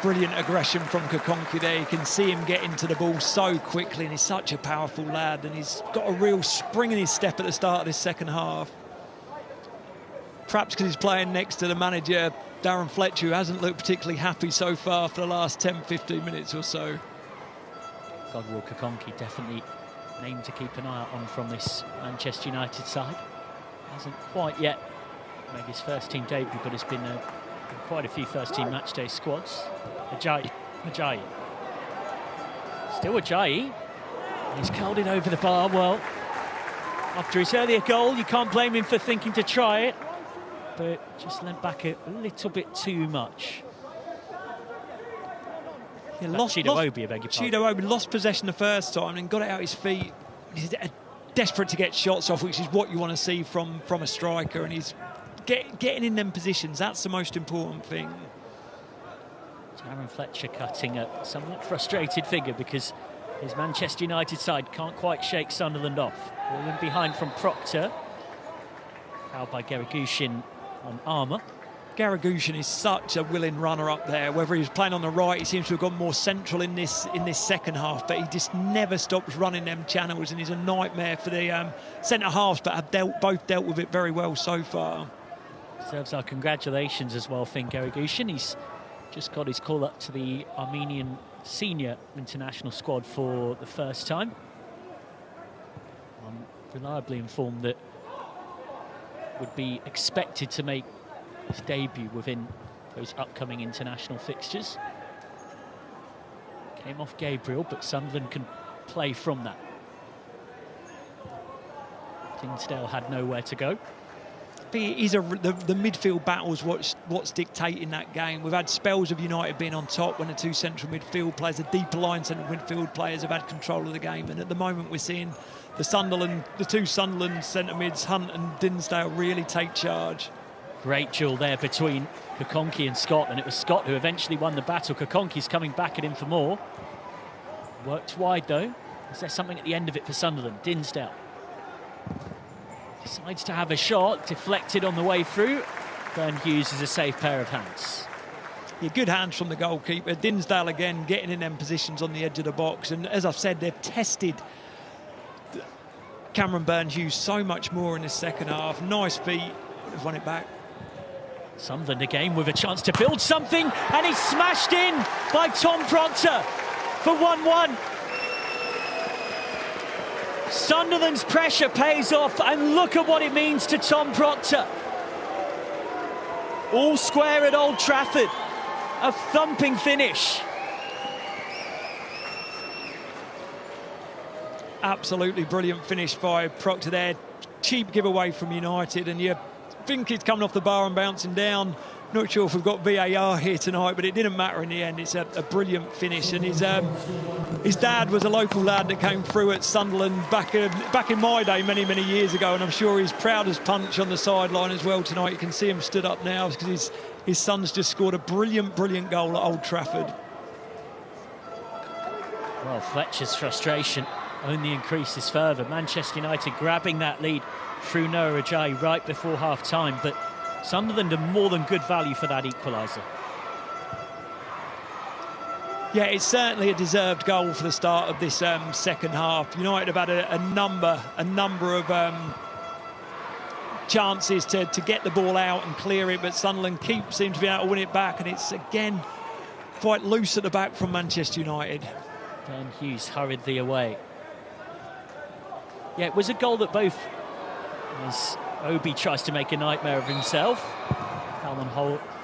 Brilliant aggression from Kokonki there. You can see him get into the ball so quickly, and he's such a powerful lad, and he's got a real spring in his step at the start of this second half. Perhaps because he's playing next to the manager, Darren Fletcher, who hasn't looked particularly happy so far for the last 10-15 minutes or so. Will Kokonki definitely name to keep an eye on from this Manchester United side. Hasn't quite yet made his first team debut, but has been quite a few first team match day squads. Ajayi. Still Ajayi. He's curled it over the bar. Well, after his earlier goal, you can't blame him for thinking to try it, but just leant back a little bit too much. Yeah, Chido Obi lost possession the first time and got it out his feet. He's desperate to get shots off, which is what you want to see from a striker, and he's getting in them positions. That's the most important thing. Darren Fletcher cutting a somewhat frustrated figure because his Manchester United side can't quite shake Sunderland off. Ball in behind from Proctor. Fouled by Garagushin on Armour. Garagushin is such a willing runner up there. Whether he's playing on the right, he seems to have gone more central in this second half, but he just never stops running them channels, and he's a nightmare for the centre halves, but have both dealt with it very well so far. Deserves our congratulations as well, Finn Garagushin. He's just got his call up to the Armenian senior international squad for the first time. I'm reliably informed that would be expected to make his debut within those upcoming international fixtures. Came off Gabriel, but Sunderland can play from that. Dinsdale had nowhere to go. The midfield battle's what's dictating that game. We've had spells of United being on top when the two central midfield players, the deeper line central midfield players, have had control of the game, and at the moment we're seeing the two Sunderland centre mids, Hunt and Dinsdale, really take charge. Great duel there between Kokonki and Scott, and it was Scott who eventually won the battle. Kokonki's coming back at him for more. Worked wide though. Is there something at the end of it for Sunderland? Dinsdale decides to have a shot, deflected on the way through. Burn Hughes is a safe pair of hands. Yeah, good hands from the goalkeeper. Dinsdale again getting in them positions on the edge of the box, and as I've said, they've tested Cameron Burn Hughes so much more in the second half. Nice feet, would have won it back. Sunderland again with a chance to build something, and it's smashed in by Tom Proctor for 1-1. Sunderland's pressure pays off, and look at what it means to Tom Proctor. All square at Old Trafford, a thumping finish. Absolutely brilliant finish by Proctor there. Cheap giveaway from United, and you think he's coming off the bar and bouncing down. Not sure if we've got VAR here tonight, but it didn't matter in the end. It's a brilliant finish, and his dad was a local lad that came through at Sunderland back in my day many years ago, and I'm sure he's proud as punch on the sideline as well tonight. You can see him stood up now because his son's just scored a brilliant goal at Old Trafford. Well, Fletcher's frustration only increases further. Manchester United grabbing that lead through Noah Ajayi right before half-time, but Sunderland are more than good value for that equaliser. Yeah, it's certainly a deserved goal for the start of this second half. United have had a number of chances to get the ball out and clear it, but Sunderland seem to be able to win it back, and it's again quite loose at the back from Manchester United. Ben Hughes hurriedly away. Yeah, it was a goal that both, as Obi tries to make a nightmare of himself,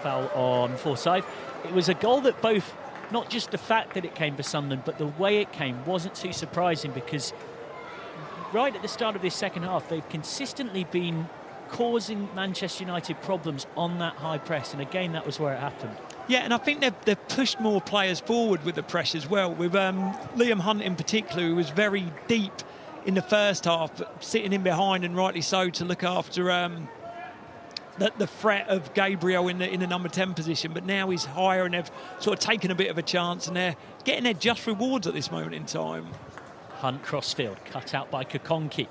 foul on Forsyth. It was a goal that both, not just the fact that it came for Sunderland, but the way it came wasn't too surprising, because right at the start of this second half, they've consistently been causing Manchester United problems on that high press, and again, that was where it happened. Yeah, and I think they've pushed more players forward with the press as well, with Liam Hunt in particular, who was very deep in the first half, sitting in behind, and rightly so, to look after the threat of Gabriel in the number 10 position. But now he's higher, and they've sort of taken a bit of a chance, and they're getting their just rewards at this moment in time. Hunt crossfield, cut out by Kokonki,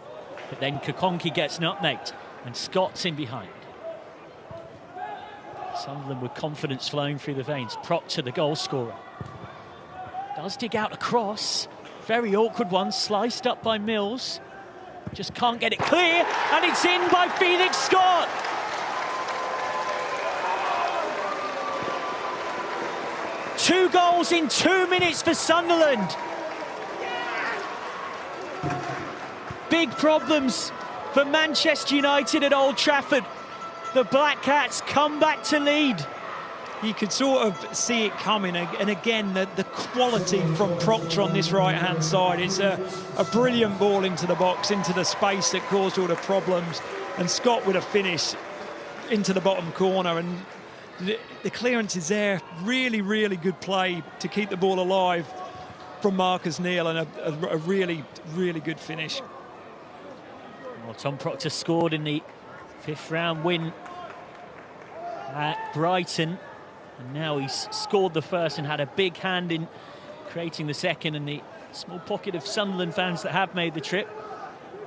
but then Kokonki gets nutmegged, and Scott's in behind. Sunderland with confidence flowing through the veins. Proctor, the goal scorer, does dig out a cross. Very awkward one, sliced up by Mills. Just can't get it clear, and it's in by Felix Scott. Two goals in 2 minutes for Sunderland. Big problems for Manchester United at Old Trafford. The Black Cats come back to lead. You could sort of see it coming, and again, the quality from Proctor on this right-hand side. It's a brilliant ball into the box, into the space that caused all the problems, and Scott with a finish into the bottom corner, and the clearance is there. Really good play to keep the ball alive from Marcus Neal, and a really good finish. Well, Tom Proctor scored in the 5th round win at Brighton. And now he's scored the first and had a big hand in creating the second, and the small pocket of Sunderland fans that have made the trip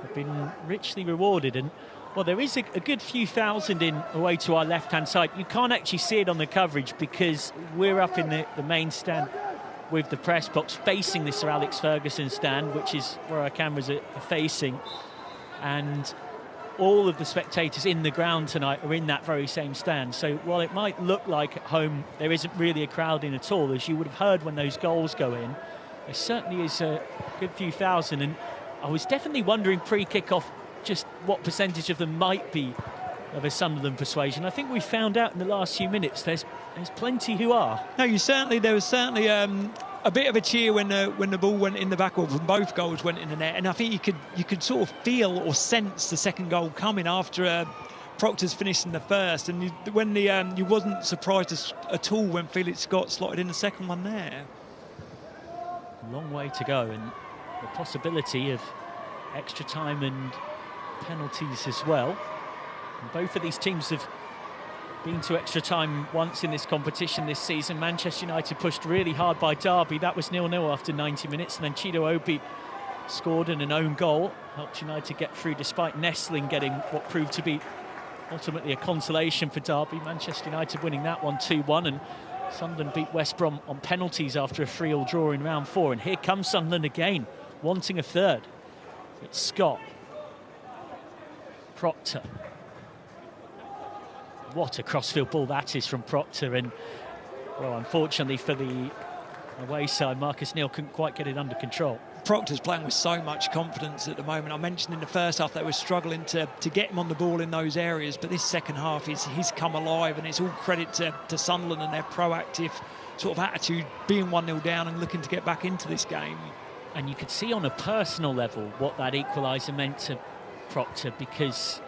have been richly rewarded. And well, there is a good few thousand in away to our left-hand side. You can't actually see it on the coverage because we're up in the main stand with the press box facing the Sir Alex Ferguson stand, which is where our cameras are facing. And all of the spectators in the ground tonight are in that very same stand. So while it might look like at home there isn't really a crowd in at all, as you would have heard when those goals go in, there certainly is a good few thousand. And I was definitely wondering pre-kick-off just what percentage of them might be of a Sunderland persuasion. I think we found out in the last few minutes there's plenty who are. No, there was certainly a bit of a cheer when the ball went in the back, or when both goals went in the net, and I think you could sort of feel or sense the second goal coming after Proctor's finished in the first, and you wasn't surprised at all when Felix Scott slotted in the second one there. Long way to go, and the possibility of extra time and penalties as well. And both of these teams have been to extra time once in this competition this season. Manchester United pushed really hard by Derby. That was 0-0 after 90 minutes. And then Chido Obi scored in an own goal. Helped United get through despite Nestling getting what proved to be ultimately a consolation for Derby. Manchester United winning that one 2-1. And Sunderland beat West Brom on penalties after a 3-3 draw in round 4. And here comes Sunderland again, wanting a third. It's Scott. Proctor. what a crossfield ball that is from Proctor, and well, unfortunately for the away side, Marcus Neal couldn't quite get it under control. Proctor's playing with so much confidence at the moment. I mentioned in the first half they were struggling to get him on the ball in those areas, but this second half he's come alive, and it's all credit to Sunderland and their proactive sort of attitude, being 1-0 down and looking to get back into this game. And you could see on a personal level what that equaliser meant to Proctor, because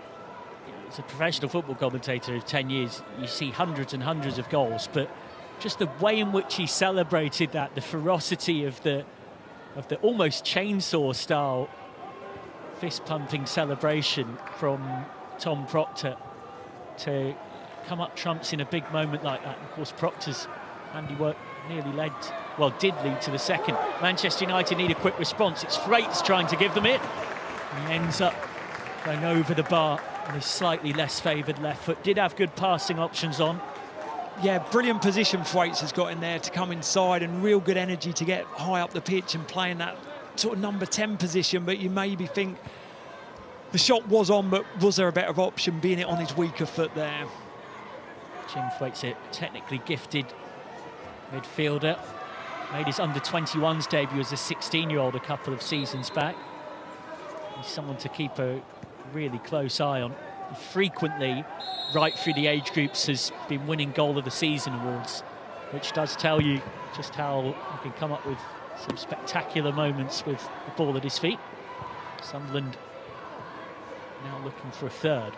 as a professional football commentator of 10 years, you see hundreds and hundreds of goals, but just the way in which he celebrated that, the ferocity of the almost chainsaw style fist-pumping celebration from Tom Proctor to come up trumps in a big moment like that. Of course, Proctor's handiwork nearly did lead to the second. Manchester United need a quick response. It's Thwaites trying to give them it. He ends up going over the bar on his slightly less favoured left foot. Did have good passing options on. Yeah, brilliant position Thwaites has got in there to come inside, and real good energy to get high up the pitch and play in that sort of number 10 position. But you maybe think the shot was on, but was there a better option, being it on his weaker foot there? Jim Thwaites, a technically gifted midfielder, made his under-21s debut as a 16-year-old a couple of seasons back. He's someone to keep a really close eye on. Frequently, right through the age groups, has been winning goal of the season awards, which does tell you just how he can come up with some spectacular moments with the ball at his feet. Sunderland now looking for a third.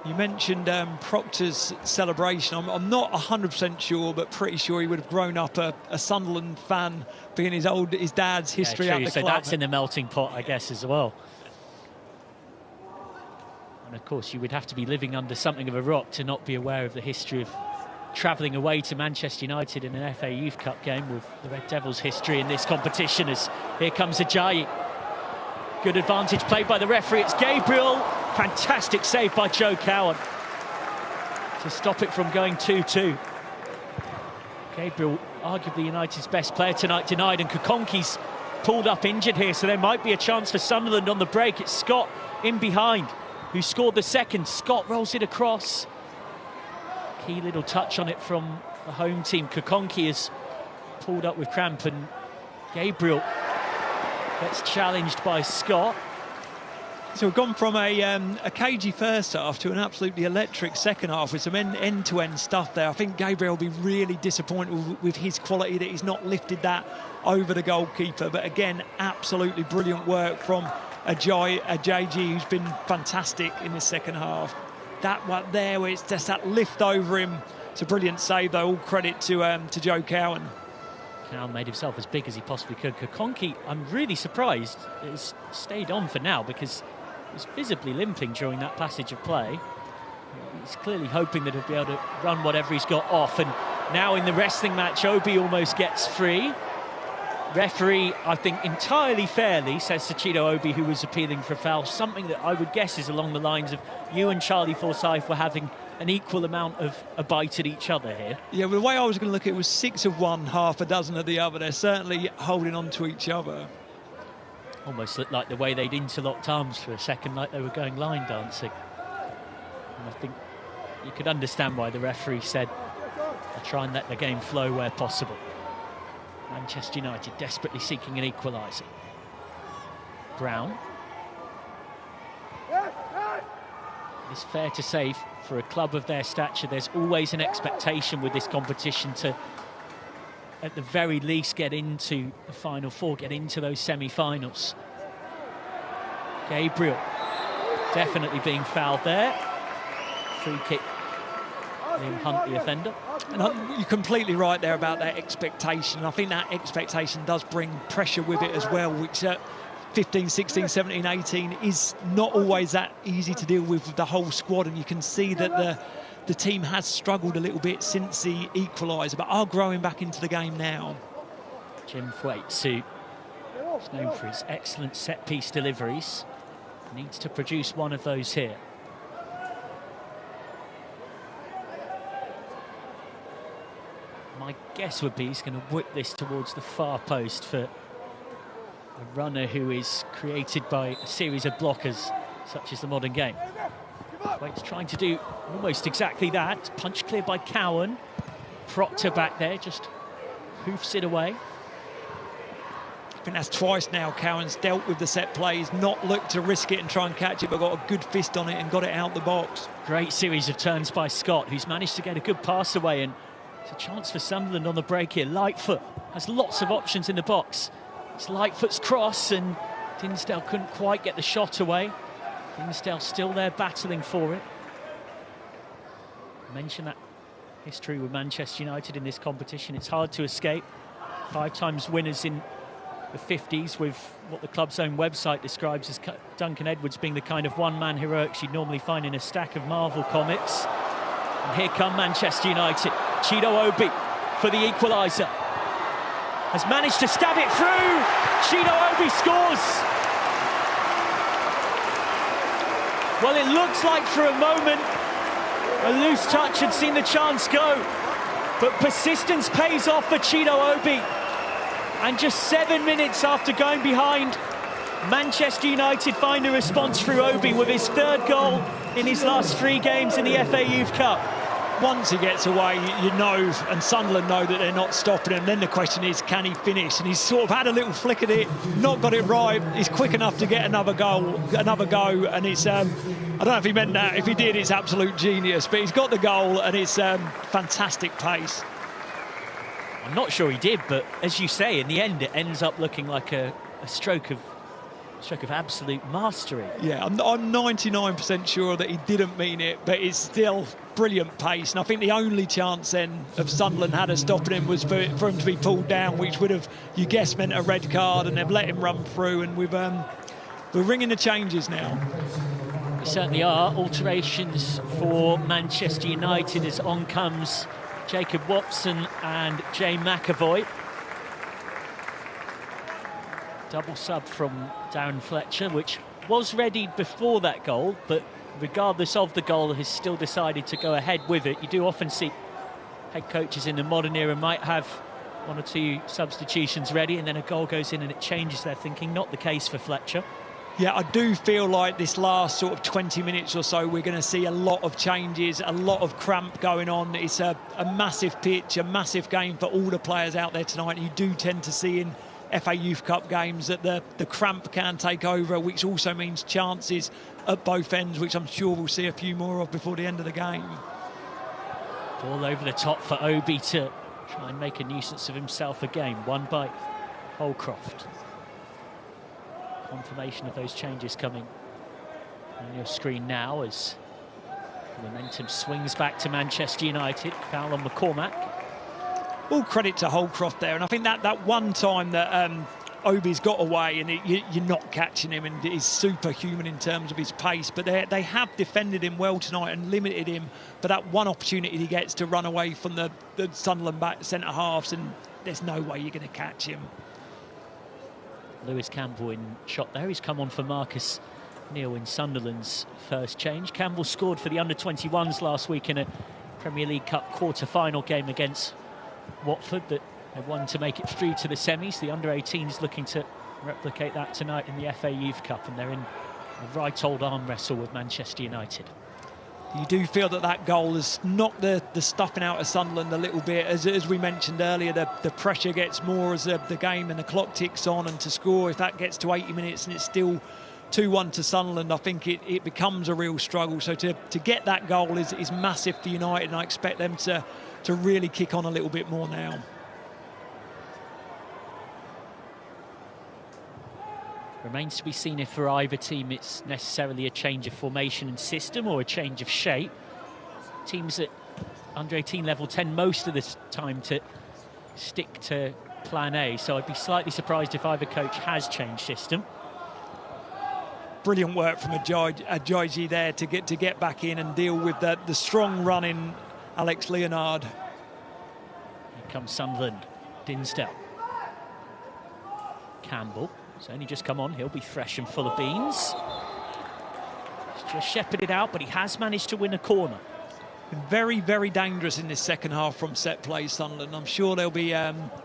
You mentioned Proctor's celebration. I'm not 100% sure, but pretty sure he would have grown up a Sunderland fan, being his dad's history at the so club. That's in the melting pot, I guess, as well. And of course, you would have to be living under something of a rock to not be aware of the history of travelling away to Manchester United in an FA Youth Cup game, with the Red Devils' history in this competition. As here comes Ajayi. Good advantage played by the referee. It's Gabriel. Fantastic save by Joe Cowan to stop it from going 2-2. Gabriel, arguably United's best player tonight, denied, and Kokonki's pulled up injured here, so there might be a chance for Sunderland on the break. It's Scott in behind who scored the second. Scott rolls it across. Key little touch on it from the home team. Kokonki is pulled up with cramp, and Gabriel gets challenged by Scott. So we've gone from a cagey first half to an absolutely electric second half with some end-to-end stuff there. I think Gabriel will be really disappointed with his quality, that he's not lifted that over the goalkeeper. But again, absolutely brilliant work from Ajayi, who's been fantastic in the second half. That one there, where it's just that lift over him. It's a brilliant save, though. All credit to Joe Cowan. Cowan made himself as big as he possibly could. Kokonki, I'm really surprised, has stayed on for now, because he was visibly limping during that passage of play. He's clearly hoping that he'll be able to run whatever he's got off. And now in the wrestling match, Obi almost gets free. Referee, I think entirely fairly, says Sachito Obi, who was appealing for a foul, something that I would guess is along the lines of you and Charlie Forsyth were having an equal amount of a bite at each other here. Yeah, well, the way I was going to look at it was 6 of one, half a dozen of the other. They're certainly holding on to each other. Almost looked like the way they'd interlocked arms for a second, like they were going line dancing. And I think you could understand why the referee said they'll try and let the game flow where possible. Manchester United desperately seeking an equaliser. Brown. It's fair to say, for a club of their stature, there's always an expectation with this competition to, at the very least, get into the Final Four, get into those semi-finals. Gabriel definitely being fouled there. Free kick. Liam Hunt, the offender. And you're completely right there about that expectation. I think that expectation does bring pressure with it as well, which 15, 16, 17, 18 is not always that easy to deal with the whole squad. And you can see that the team has struggled a little bit since the equaliser, but are growing back into the game now. Jim Thwaites, who is known for his excellent set-piece deliveries, needs to produce one of those here. My guess would be he's going to whip this towards the far post for a runner who is created by a series of blockers, such as the modern game. Waite's trying to do almost exactly that. Punch clear by Cowan. Proctor back there, just hoofs it away. I think that's twice now Cowan's dealt with the set plays, not looked to risk it and try and catch it, but got a good fist on it and got it out the box. Great series of turns by Scott, who's managed to get a good pass away, and it's a chance for Sunderland on the break here. Lightfoot has lots of options in the box. It's Lightfoot's cross, and Dinsdale couldn't quite get the shot away. Dinsdale still there battling for it. I mentioned that history with Manchester United in this competition. It's hard to escape. 5 times winners in the 50s, with what the club's own website describes as Duncan Edwards being the kind of one-man heroics you'd normally find in a stack of Marvel comics. And here come Manchester United. Chido Obi for the equaliser. Has managed to stab it through. Chido Obi scores. Well, it looks like for a moment a loose touch had seen the chance go. But persistence pays off for Chido Obi. And just 7 minutes after going behind, Manchester United find a response through Obi with his 3rd goal in his last 3 games in the FA Youth Cup. Once he gets away, you know, and Sunderland know that they're not stopping him. Then the question is, can he finish? And he's sort of had a little flick at it, not got it right. He's quick enough to get another go, and it's, I don't know if he meant that. If he did, it's absolute genius. But he's got the goal, and it's fantastic pace. I'm not sure he did, but as you say, in the end, it ends up looking like a stroke of absolute mastery. Yeah, I'm 99% sure that he didn't mean it, but it's still brilliant pace. And I think the only chance then of Sunderland had of stopping him was for him to be pulled down, which would have, you guess, meant a red card, and they've let him run through. And we're ringing the changes now. There certainly are alterations for Manchester United as on comes Jacob Watson and Jay McAvoy. Double sub from Darren Fletcher, which was ready before that goal, but regardless of the goal, has still decided to go ahead with it. You do often see head coaches in the modern era might have 1 or 2 substitutions ready, and then a goal goes in and it changes their thinking. Not the case for Fletcher. Yeah, I do feel like this last sort of 20 minutes or so, we're going to see a lot of changes, a lot of cramp going on. It's a massive pitch, a massive game for all the players out there tonight. You do tend to see in FA Youth Cup games that the cramp can take over, which also means chances at both ends, which I'm sure we'll see a few more of before the end of the game. Ball over the top for Obi to try and make a nuisance of himself again. Won by Holcroft. Confirmation of those changes coming on your screen now as the momentum swings back to Manchester United. Foul on McCormack. All credit to Holcroft there, and I think that one time that Obi's got away and you're not catching him, and he's superhuman in terms of his pace, but they have defended him well tonight and limited him. But that one opportunity he gets to run away from the Sunderland back centre halves, and there's no way you're going to catch him. Lewis Campbell in shot there. He's come on for Marcus Neal in Sunderland's first change. Campbell scored for the under-21s last week in a Premier League Cup quarter-final game against Watford that they won to make it through to the semis. The under-18s looking to replicate that tonight in the FA Youth Cup, and they're in a right old arm wrestle with Manchester United. You do feel that goal has knocked the stuffing out of Sunderland a little bit. As we mentioned earlier, the pressure gets more as the game and the clock ticks on, and to score, if that gets to 80 minutes and it's still 2-1 to Sunderland, I think it becomes a real struggle. So to get that goal is massive for United, and I expect them to really kick on a little bit more now. Remains to be seen if for either team it's necessarily a change of formation and system or a change of shape. Teams at under-18 level tend most of the time to stick to plan A, so I'd be slightly surprised if either coach has changed system. Brilliant work from Ajayi there to get back in and deal with the strong run in Alex Leonard. Here comes Sunderland. Dinsdale. Campbell. He's only just come on. He'll be fresh and full of beans. He's just shepherded out, but he has managed to win a corner. Very, very dangerous in this second half from set play, Sunderland. I'm sure they'll be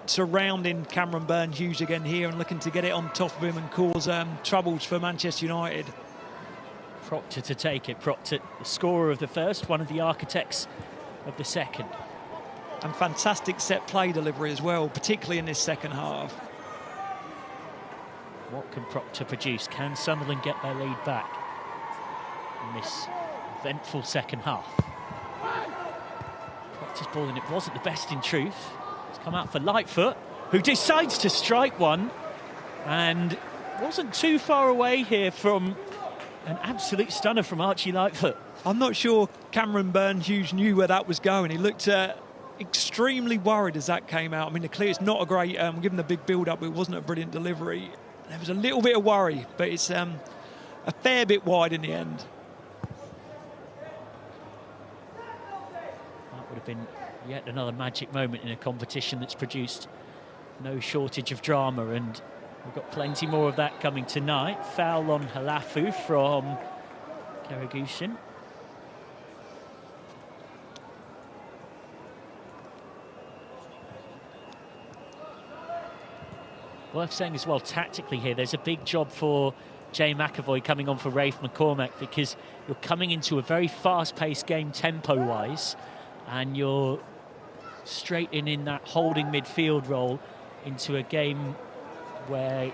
surrounding Cameron Burn-Hughes again here and looking to get it on top of him and cause troubles for Manchester United. Proctor to take it. Proctor, the scorer of the first, one of the architects of the second. And fantastic set play delivery as well, particularly in this second half. What can Proctor produce? Can Sunderland get their lead back in this eventful second half? Proctor's ball, and it wasn't the best in truth. It's come out for Lightfoot, who decides to strike one, and wasn't too far away here from an absolute stunner from Archie Lightfoot. I'm not sure Cameron Byrne-Hughes knew where that was going. He looked extremely worried as that came out. I mean, clearly it's not a great, given the big build-up, it wasn't a brilliant delivery. There was a little bit of worry, but it's a fair bit wide in the end. That would have been yet another magic moment in a competition that's produced no shortage of drama, and we've got plenty more of that coming tonight. Foul on Halafu from Keragushin. Worth saying as well, tactically here, there's a big job for Jay McAvoy coming on for Rafe McCormack, because you're coming into a very fast-paced game tempo-wise, and you're straight in that holding midfield role into a game where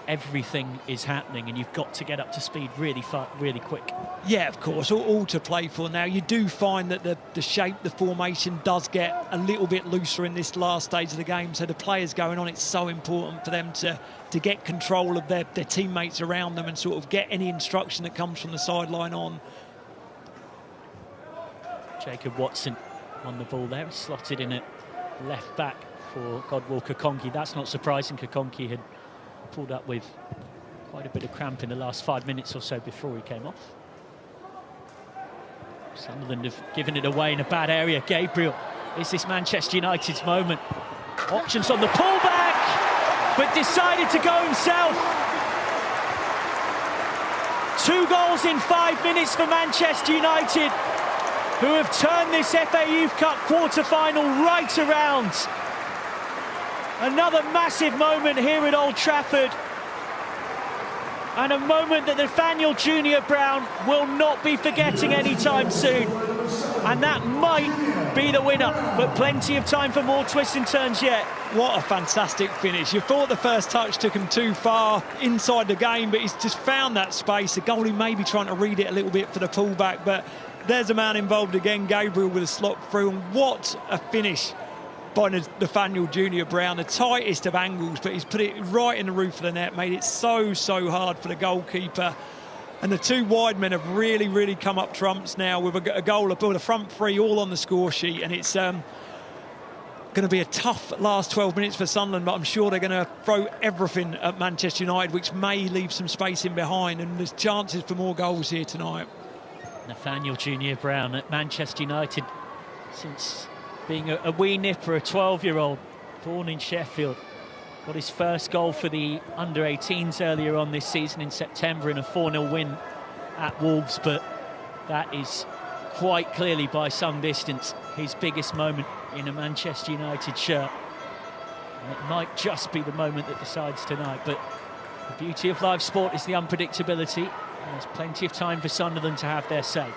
everything is happening and you've got to get up to speed really fast, really quick. Yeah, of course, all to play for. Now, you do find that the shape, the formation does get a little bit looser in this last stage of the game, so the players going on, it's so important for them to get control of their teammates around them and sort of get any instruction that comes from the sideline on. Jacob Watson on the ball there, slotted in at left back for Godwill Kakonki. That's not surprising. Kakonki had pulled up with quite a bit of cramp in the last 5 minutes or so before he came off. Sunderland have given it away in a bad area. Gabriel, is this Manchester United's moment? Options on the pullback, but decided to go himself. 2 goals in 5 minutes for Manchester United, who have turned this FA Youth Cup quarter-final right around. Another massive moment here at Old Trafford, and a moment that Nathaniel Junior Brown will not be forgetting anytime soon. And that might be the winner, but plenty of time for more twists and turns yet. What a fantastic finish. You thought the first touch took him too far inside the game, but he's just found that space. The goalie may be trying to read it a little bit for the pullback, but there's a man involved again, Gabriel, with a slot through, and what a finish by Nathaniel Junior Brown. The tightest of angles, but he's put it right in the roof of the net, made it so hard for the goalkeeper. And the 2 wide men have really come up trumps now with a goal up, with a front 3 all on the score sheet, and it's going to be a tough last 12 minutes for Sunderland, but I'm sure they're going to throw everything at Manchester United, which may leave some space in behind, and there's chances for more goals here tonight. Nathaniel Junior Brown at Manchester United since being a wee nipper, a 12-year-old, born in Sheffield. Got his first goal for the under-18s earlier on this season in September in a 4-0 win at Wolves, but that is quite clearly by some distance his biggest moment in a Manchester United shirt. And it might just be the moment that decides tonight, but the beauty of live sport is the unpredictability, and there's plenty of time for Sunderland to have their say.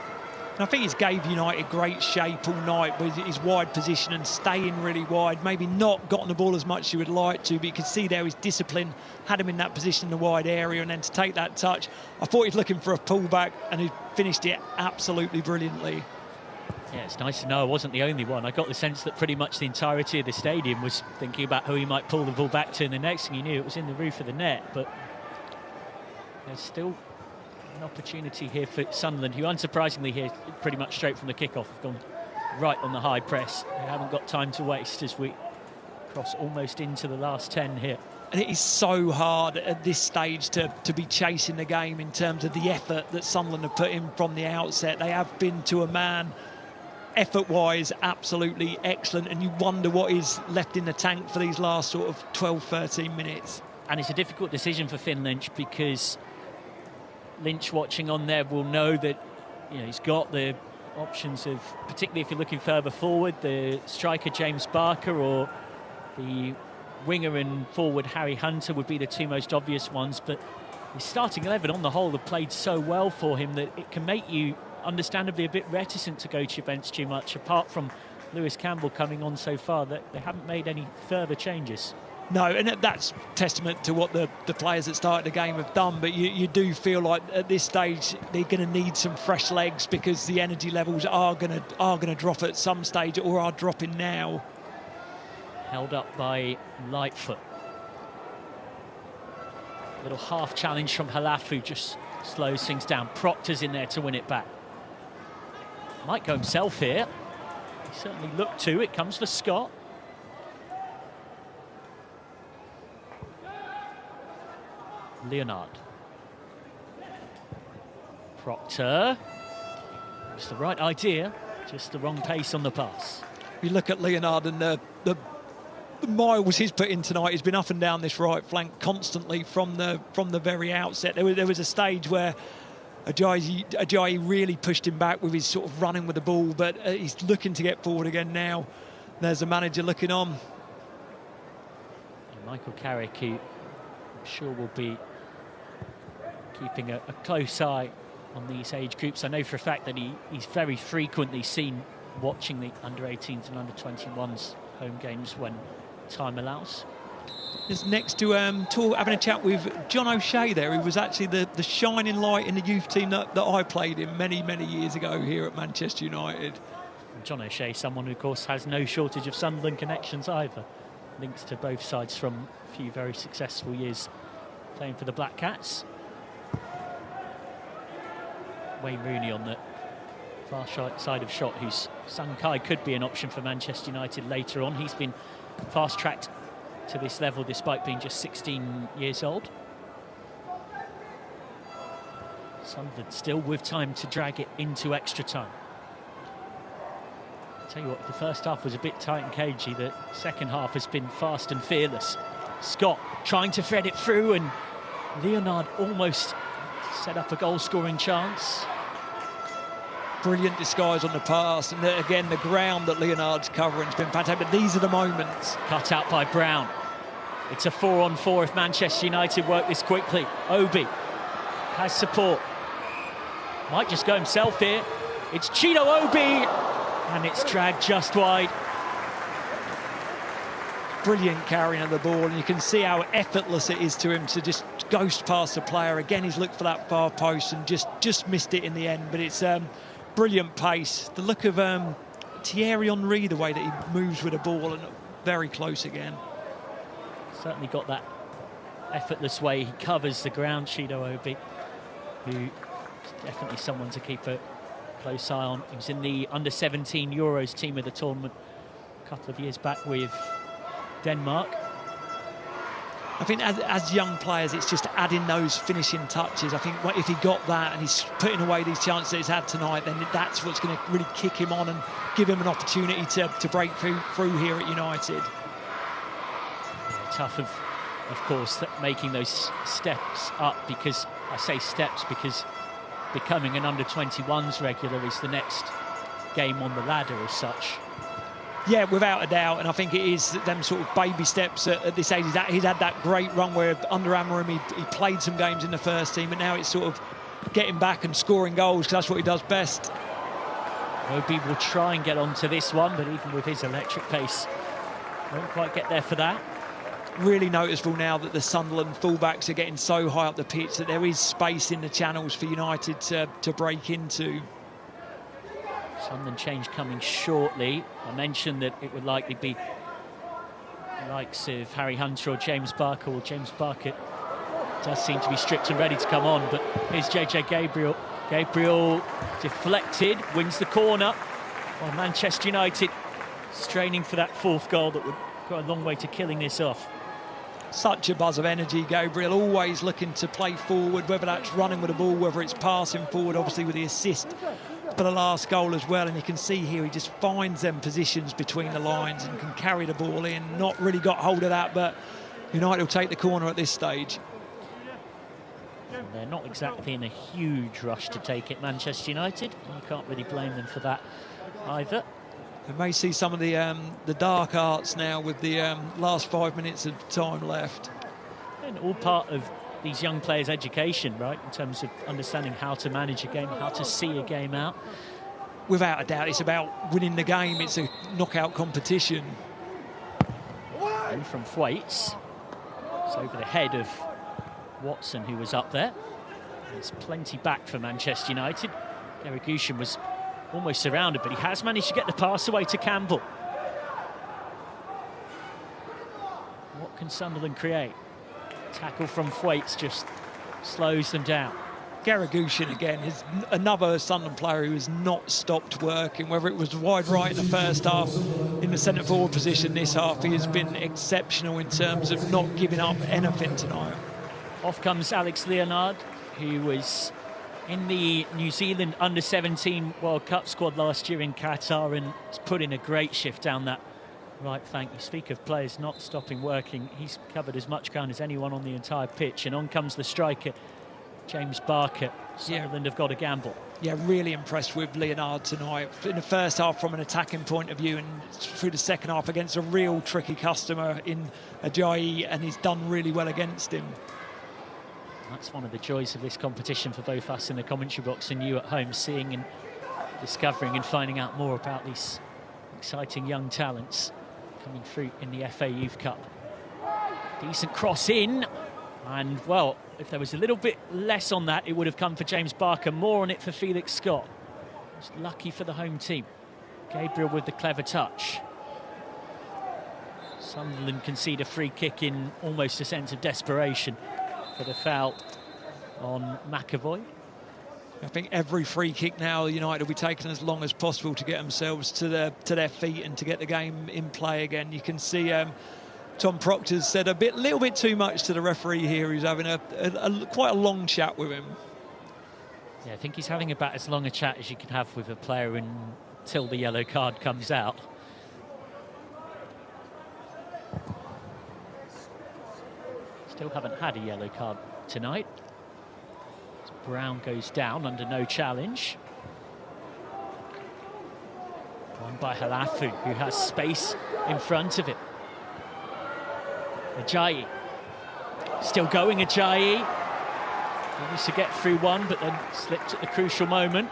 And I think it's gave United great shape all night with his wide position and staying really wide. Maybe not gotten the ball as much as you would like to, but you could see there his discipline had him in that position in the wide area, and then to take that touch, I thought he was looking for a pullback, and he finished it absolutely brilliantly. Yeah, it's nice to know I wasn't the only one. I got the sense that pretty much the entirety of the stadium was thinking about who he might pull the ball back to, and the next thing you knew, it was in the roof of the net. But there's still an opportunity here for Sunderland, who unsurprisingly here pretty much straight from the kickoff have gone right on the high press. They haven't got time to waste as we cross almost into the last 10 here. And it is so hard at this stage to be chasing the game in terms of the effort that Sunderland have put in from the outset. They have been to a man, effort-wise, absolutely excellent, and you wonder what is left in the tank for these last sort of 12, 13 minutes. And it's a difficult decision for Finn Lynch, because Lynch watching on there will know that he's got the options of, particularly if you're looking further forward, the striker James Barker or the winger and forward Harry Hunter would be the 2 most obvious ones, but his starting 11 on the whole have played so well for him that it can make you understandably a bit reticent to go to your bench too much, apart from Lewis Campbell coming on so far, that they haven't made any further changes. No, and that's testament to what the players that started the game have done, but you do feel like at this stage they're going to need some fresh legs, because the energy levels are going to drop at some stage, or are dropping now. Held up by Lightfoot. Little half challenge from Halafu just slows things down. Proctor's in there to win it back. Might go himself here. He certainly looked to. It comes for Scott. Leonard. Proctor. It's the right idea, just the wrong pace on the pass. You look at Leonard and the miles he's put in tonight. He's been up and down this right flank constantly from the very outset. There was a stage where Ajayi really pushed him back with his sort of running with the ball, but he's looking to get forward again now. There's the manager looking on. And Michael Carrick, who I'm sure will be keeping a close eye on these age groups. I know for a fact that he's very frequently seen watching the under-18s and under-21s home games when time allows. Just next to having a chat with John O'Shea there, who was actually the shining light in the youth team that I played in many years ago here at Manchester United. And John O'Shea, someone who of course has no shortage of Sunderland connections either. Links to both sides from a few very successful years playing for the Black Cats. Wayne Rooney on the far side of shot, whose son Kai could be an option for Manchester United later on. He's been fast-tracked to this level despite being just 16 years old. Sunderland still with time to drag it into extra time. I'll tell you what, the first half was a bit tight and cagey. The second half has been fast and fearless. Scott trying to thread it through, and Leonard almost set up a goal-scoring chance. Brilliant disguise on the pass, and again the ground that Leonard's covering has been fantastic. But these are the moments. Cut out by Brown. It's a 4-on-4 if Manchester United work this quickly. Obi has support. Might just go himself here. It's Chido Obi, and it's dragged just wide. Brilliant carrying of the ball, and you can see how effortless it is to him to just ghost past the player. Again, he's looked for that far post and just missed it in the end, but it's brilliant pace. The look of Thierry Henry, the way that he moves with the ball, and very close again. Certainly got that effortless way he covers the ground, Chido Obi, who is definitely someone to keep a close eye on. He was in the under-17 Euros team of the tournament a couple of years back with Denmark. I think as young players, it's just adding those finishing touches. I think if he got that and he's putting away these chances that he's had tonight, then that's what's going to really kick him on and give him an opportunity to break through here at United. Yeah, tough, of course, that making those steps up, because I say steps because becoming an under-21s regular is the next game on the ladder as such. Yeah, without a doubt, and I think it is them sort of baby steps at this age. He's had that great run where under Amorim he played some games in the first team, but now it's sort of getting back and scoring goals, because that's what he does best. Obi will try and get onto this one, but even with his electric pace, won't quite get there for that. Really noticeable now that the Sunderland fullbacks are getting so high up the pitch that there is space in the channels for United to break into. Sunderland change coming shortly. I mentioned that it would likely be the likes of Harry Hunter or James Barker. Well, James Barker does seem to be stripped and ready to come on, but here's JJ Gabriel. Gabriel deflected, wins the corner, while Manchester United straining for that fourth goal that would go a long way to killing this off. Such a buzz of energy, Gabriel, always looking to play forward, whether that's running with the ball, whether it's passing forward, obviously with the assist for the last goal as well. And you can see here he just finds them positions between the lines and can carry the ball in. Not really got hold of that, but United will take the corner at this stage. And they're not exactly in a huge rush to take it, Manchester United. You can't really blame them for that either. We may see some of the dark arts now with the last 5 minutes of time left. And all part of these young players' education, right, in terms of understanding how to manage a game, how to see a game out. Without a doubt, it's about winning the game. It's a knockout competition. And from Thwaites, it's over the head of Watson, who was up there. There's plenty back for Manchester United. Garagushin was almost surrounded, but he has managed to get the pass away to Campbell. What can Sunderland create? Tackle from Thwaites just slows them down. Garagushin again is another Sunderland player who has not stopped working, whether it was wide right in the first half, in the centre forward position this half. He has been exceptional in terms of not giving up anything tonight. Off comes Alex Leonard, who was in the New Zealand under-17 World Cup squad last year in Qatar and has put in a great shift down that right flank. You speak of players not stopping working. He's covered as much ground as anyone on the entire pitch. And on comes the striker, James Barker. Sunderland have got a gamble. Yeah, really impressed with Leonard tonight. In the first half from an attacking point of view, and through the second half against a real tricky customer in Ajayi, and he's done really well against him. That's one of the joys of this competition for both us in the commentary box and you at home, seeing and discovering and finding out more about these exciting young talents coming through in the FA Youth Cup. Decent cross in, and well, if there was a little bit less on that, it would have come for James Barker. More on it for Felix Scott. It's lucky for the home team. Gabriel with the clever touch. Sunderland concede a free kick in almost a sense of desperation for the foul on McAvoy. I think every free kick now, United will be taking as long as possible to get themselves to their feet and to get the game in play again. You can see Tom Proctor's said a little bit too much to the referee here. He's having quite a long chat with him. Yeah, I think he's having about as long a chat as you can have with a player until the yellow card comes out. Still haven't had a yellow card tonight. Brown goes down under no challenge. Won by Halafu, who has space in front of him. Ajayi. Still going, Ajayi. Managed to get through one, but then slipped at the crucial moment.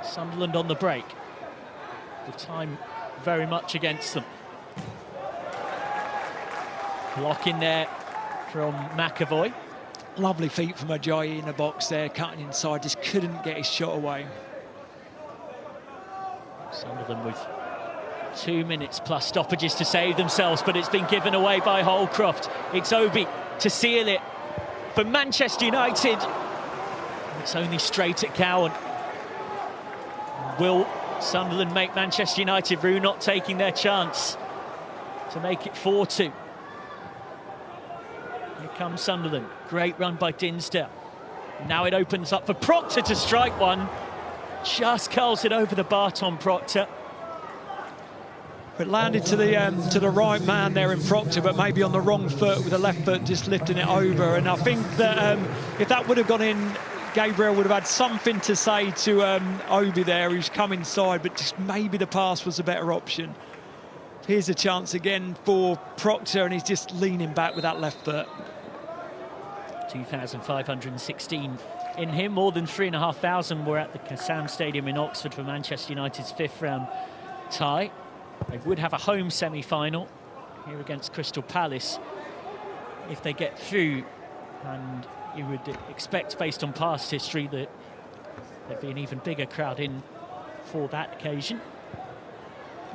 Sunderland on the break, with time very much against them. Block in there from McAvoy. Lovely feet from Ajayi in the box there, cutting inside, just couldn't get his shot away. Sunderland with 2 minutes plus stoppages to save themselves, but it's been given away by Holcroft. It's Obi to seal it for Manchester United. And it's only straight at Cowan. Will Sunderland make Manchester United rue not taking their chance to make it 4-2? Here comes Sunderland. Great run by Dinsdale. Now it opens up for Proctor to strike one. Just curls it over the bar, Tom Proctor. It landed to the right man there in Proctor, but maybe on the wrong foot with the left foot just lifting it over. And I think that if that would have gone in, Gabriel would have had something to say to Obi there, who's come inside, but just maybe the pass was a better option. Here's a chance again for Proctor, and he's just leaning back with that left foot. 2,516 in him. More than 3,500 were at the Kassam Stadium in Oxford for Manchester United's fifth round tie. They would have a home semi-final here against Crystal Palace if they get through, and you would expect, based on past history, that there'd be an even bigger crowd in for that occasion.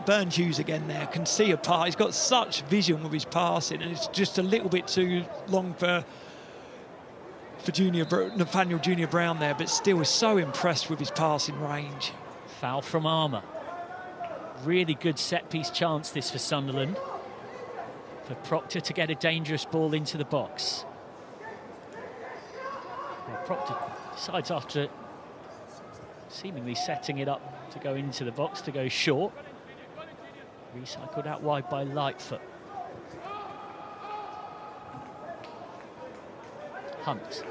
Burns Hughes again there, can see a pass. He's got such vision with his passing, and it's just a little bit too long for Nathaniel Junior Brown there, but still is so impressed with his passing range. Foul from Armour. Really good set-piece chance this for Sunderland. For Proctor to get a dangerous ball into the box. Well, Proctor decides, after seemingly setting it up to go into the box, to go short. Recycled out wide by Lightfoot. Hunt.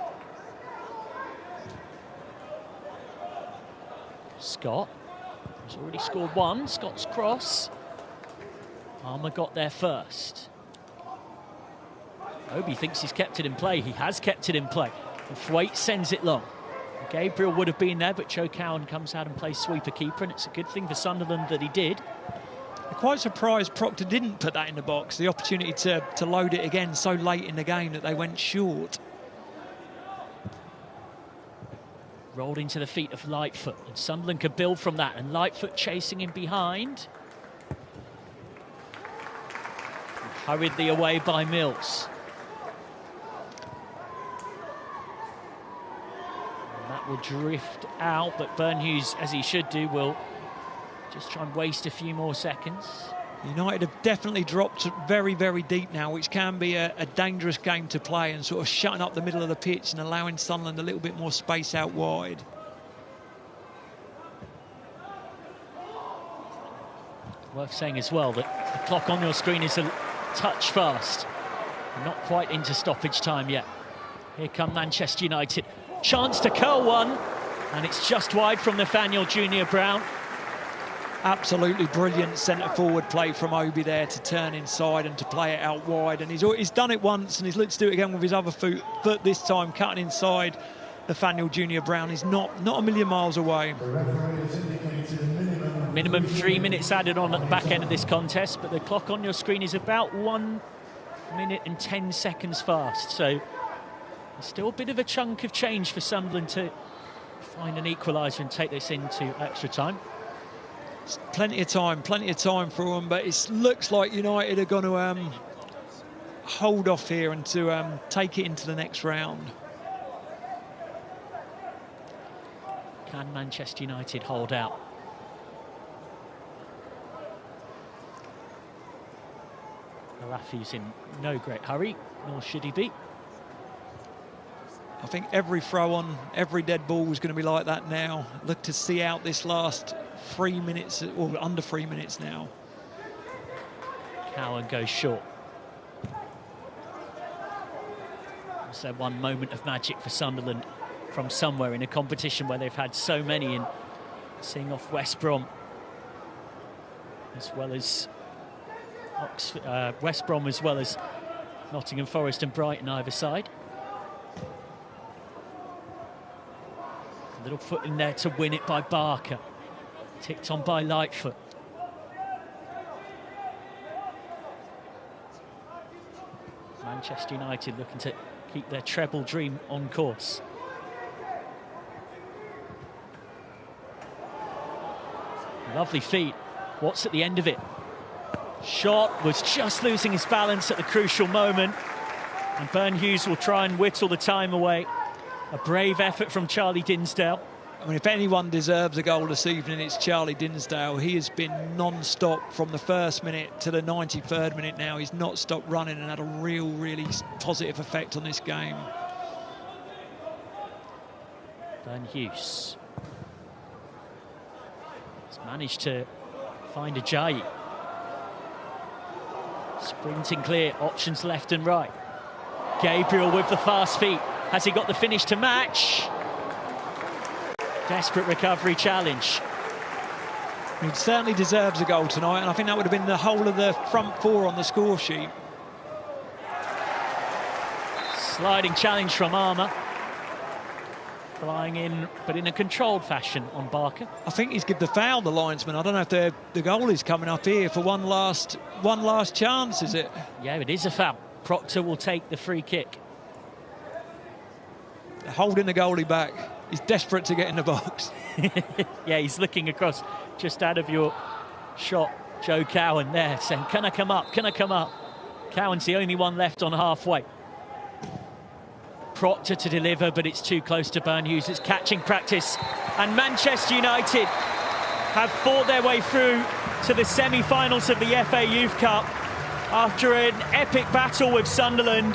Scott has already scored one. Scott's cross. Armour got there first. Obi thinks he's kept it in play. He has kept it in play. Thwaite sends it long. Gabriel would have been there, but Joe Cowan comes out and plays sweeper keeper, and it's a good thing for Sunderland that he did. I'm quite surprised Proctor didn't put that in the box. The opportunity to load it again so late in the game that they went short. Rolled into the feet of Lightfoot, and Sunderland could build from that, and Lightfoot chasing him behind. Hurriedly away by Mills. And that will drift out, but Burnhughes, as he should do, will just try and waste a few more seconds. United have definitely dropped very, very deep now, which can be a dangerous game to play, and sort of shutting up the middle of the pitch and allowing Sunderland a little bit more space out wide. Worth saying as well that the clock on your screen is a touch fast. Not quite into stoppage time yet. Here come Manchester United. Chance to curl one, and it's just wide from Nathaniel Junior Brown. Absolutely brilliant centre-forward play from Obi there to turn inside and to play it out wide. And he's done it once, and he's looked to do it again with his other foot this time, cutting inside. Nathaniel Junior Brown is not a million miles away. Minimum 3 minutes added on at the back end of this contest, but the clock on your screen is about 1 minute and 10 seconds fast. So there's still a bit of a chunk of change for Sunderland to find an equaliser and take this into extra time. Plenty of time for them, but it looks like United are going to hold off here and to take it into the next round. Can Manchester United hold out? Rafi's in no great hurry, nor should he be. I think every throw on, every dead ball is going to be like that now. Look to see out this last 3 minutes, or under 3 minutes now. Cowan goes short. So one moment of magic for Sunderland from somewhere in a competition where they've had so many, and seeing off West Brom as well as West Brom as well as Nottingham Forest and Brighton either side. A little foot in there to win it by Barker. Ticked on by Lightfoot. Manchester United looking to keep their treble dream on course. Lovely feet. What's at the end of it? Shot was just losing his balance at the crucial moment, and Burnhughes will try and whittle the time away. A brave effort from Charlie Dinsdale. I mean, if anyone deserves a goal this evening, it's Charlie Dinsdale. He has been non-stop from the first minute to the 93rd minute now. He's not stopped running and had a really positive effect on this game. Burnhughes has managed to find Ajayi. Sprinting clear, options left and right. Gabriel with the fast feet. Has he got the finish to match? Desperate recovery challenge. He certainly deserves a goal tonight, and I think that would have been the whole of the front four on the score sheet. Sliding challenge from Armour. Flying in, but in a controlled fashion on Barker. I think he's given the foul, the linesman. I don't know if the goal is coming up here for one last chance, is it? Yeah, it is a foul. Proctor will take the free kick. They're holding the goalie back. He's desperate to get in the box. Yeah, he's looking across just out of your shot. Joe Cowan there saying, can I come up? Can I come up? Cowan's the only one left on halfway. Proctor to deliver, but it's too close to Burnhughes. It's catching practice. And Manchester United have fought their way through to the semi-finals of the FA Youth Cup after an epic battle with Sunderland,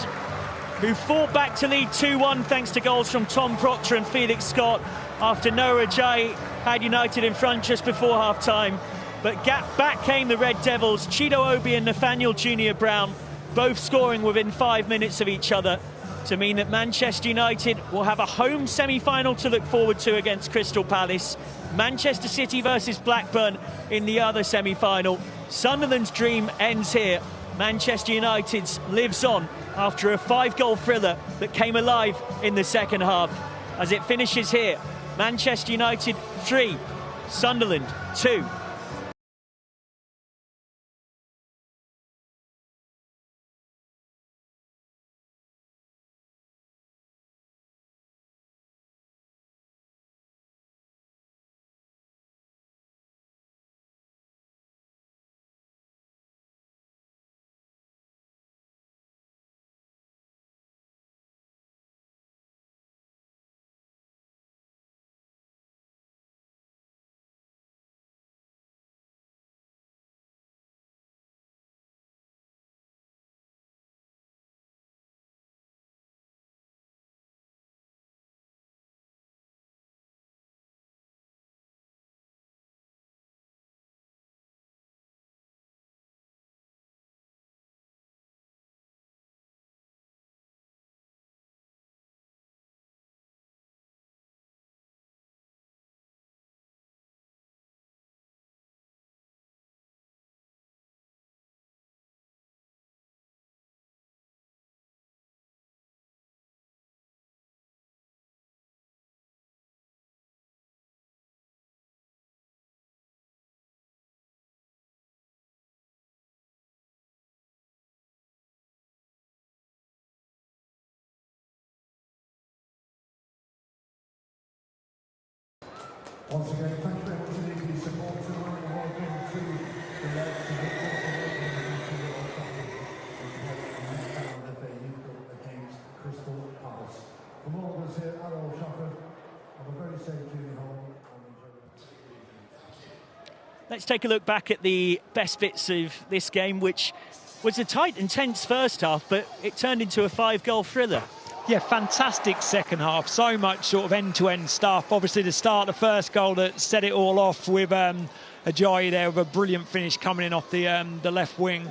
who fought back to lead 2-1 thanks to goals from Tom Proctor and Felix Scott after Noah Ajayi had United in front just before half-time. But back came the Red Devils, Chido Obi and Nathaniel Junior Brown, both scoring within 5 minutes of each other, to mean that Manchester United will have a home semi-final to look forward to against Crystal Palace. Manchester City versus Blackburn in the other semi-final. Sunderland's dream ends here Manchester United's lives on after a 5-goal thriller that came alive in the second half. As it finishes here, Manchester United 3, Sunderland 2. Once again, thank you very much indeed for your support tonight, and welcome to the Old Trafford FA Youth Cup against Crystal Palace. From all of us here at Old Trafford, have a very safe journey home and enjoy it. Let's take a look back at the best bits of this game, which was a tight and tense first half, but it turned into a 5-goal thriller. Yeah, fantastic second half. So much sort of end-to-end stuff. Obviously, the start, the first goal that set it all off with Ajayi there with a brilliant finish coming in off the left wing.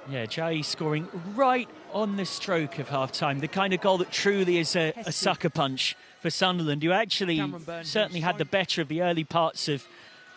Yeah, Ajayi scoring right on the stroke of half-time. The kind of goal that truly is a sucker punch for Sunderland, who actually certainly had the better of the early parts of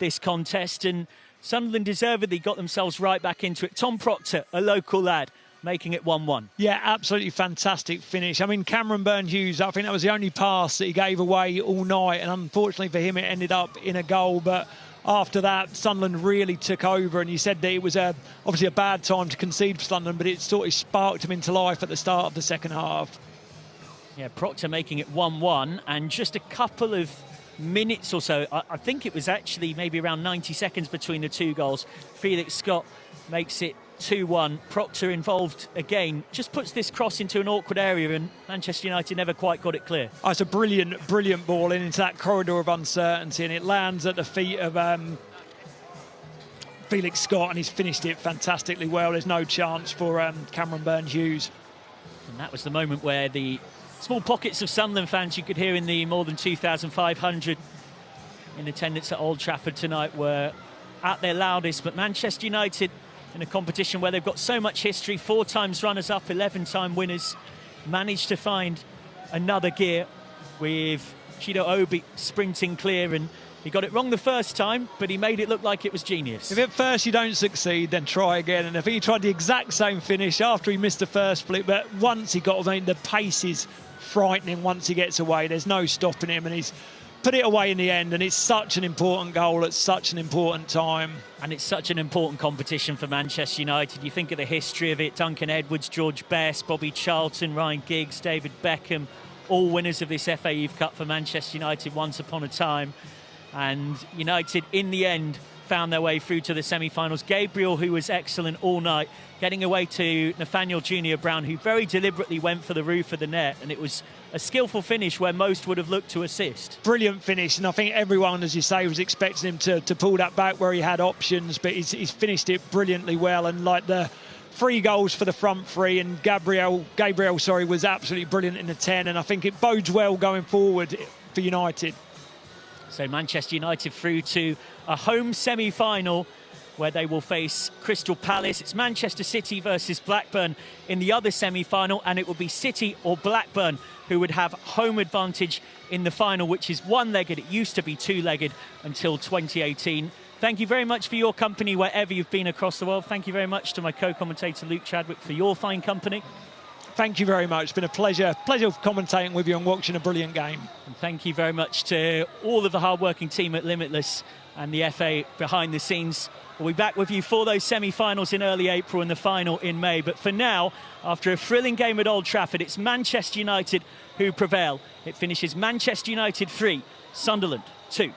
this contest. And Sunderland deservedly got themselves right back into it. Tom Proctor, a local lad, making it 1-1. Yeah, absolutely fantastic finish. I mean, Cameron Byrne-Hughes, I think that was the only pass that he gave away all night, and unfortunately for him it ended up in a goal. But after that, Sunderland really took over, and he said that it was obviously a bad time to concede for Sunderland, but it sort of sparked him into life at the start of the second half. Yeah, Proctor making it 1-1, and just a couple of minutes or so, I think it was actually maybe around 90 seconds between the two goals. Felix Scott makes it 2-1. Proctor involved again, just puts this cross into an awkward area, and Manchester United never quite got it clear. Oh, it's a brilliant ball into that corridor of uncertainty, and it lands at the feet of Felix Scott, and he's finished it fantastically well. There's no chance for Cameron Byrne-Hughes. And that was the moment where the small pockets of Sunderland fans you could hear in the more than 2,500 in attendance at Old Trafford tonight were at their loudest. But Manchester United, in a competition where they've got so much history, 4 times runners-up, 11-time winners, managed to find another gear with Chido Obi sprinting clear, and he got it wrong the first time, but he made it look like it was genius. If at first you don't succeed, then try again. And I think he tried the exact same finish after he missed the first flick, but once he got, I mean, the pace is frightening once he gets away. There's no stopping him, and he's put it away in the end, and it's such an important goal at such an important time. And it's such an important competition for Manchester United. You think of the history of it: Duncan Edwards, George Best, Bobby Charlton, Ryan Giggs, David Beckham, all winners of this FA Youth Cup for Manchester United once upon a time. And United, in the end, found their way through to the semi-finals. Gabriel, who was excellent all night, getting away to Nathaniel Junior Brown, who very deliberately went for the roof of the net, and it was a skillful finish where most would have looked to assist. Brilliant finish, and I think everyone, as you say, was expecting him to pull that back where he had options, but he's finished it brilliantly well. And like the 3 goals for the front 3, and Gabriel was absolutely brilliant in the 10, and I think it bodes well going forward for United. So Manchester United through to a home semi-final where they will face Crystal Palace. It's Manchester City versus Blackburn in the other semi-final, and it will be City or Blackburn who would have home advantage in the final, which is one-legged. It used to be 2-legged until 2018. Thank you very much for your company wherever you've been across the world. Thank you very much to my co-commentator Luke Chadwick for your fine company. Thank you very much. It's been a pleasure commentating with you and watching a brilliant game. And thank you very much to all of the hard-working team at Limitless and the FA behind the scenes. We'll be back with you for those semi-finals in early April and the final in May. But for now, after a thrilling game at Old Trafford, it's Manchester United who prevail. It finishes Manchester United 3, Sunderland 2.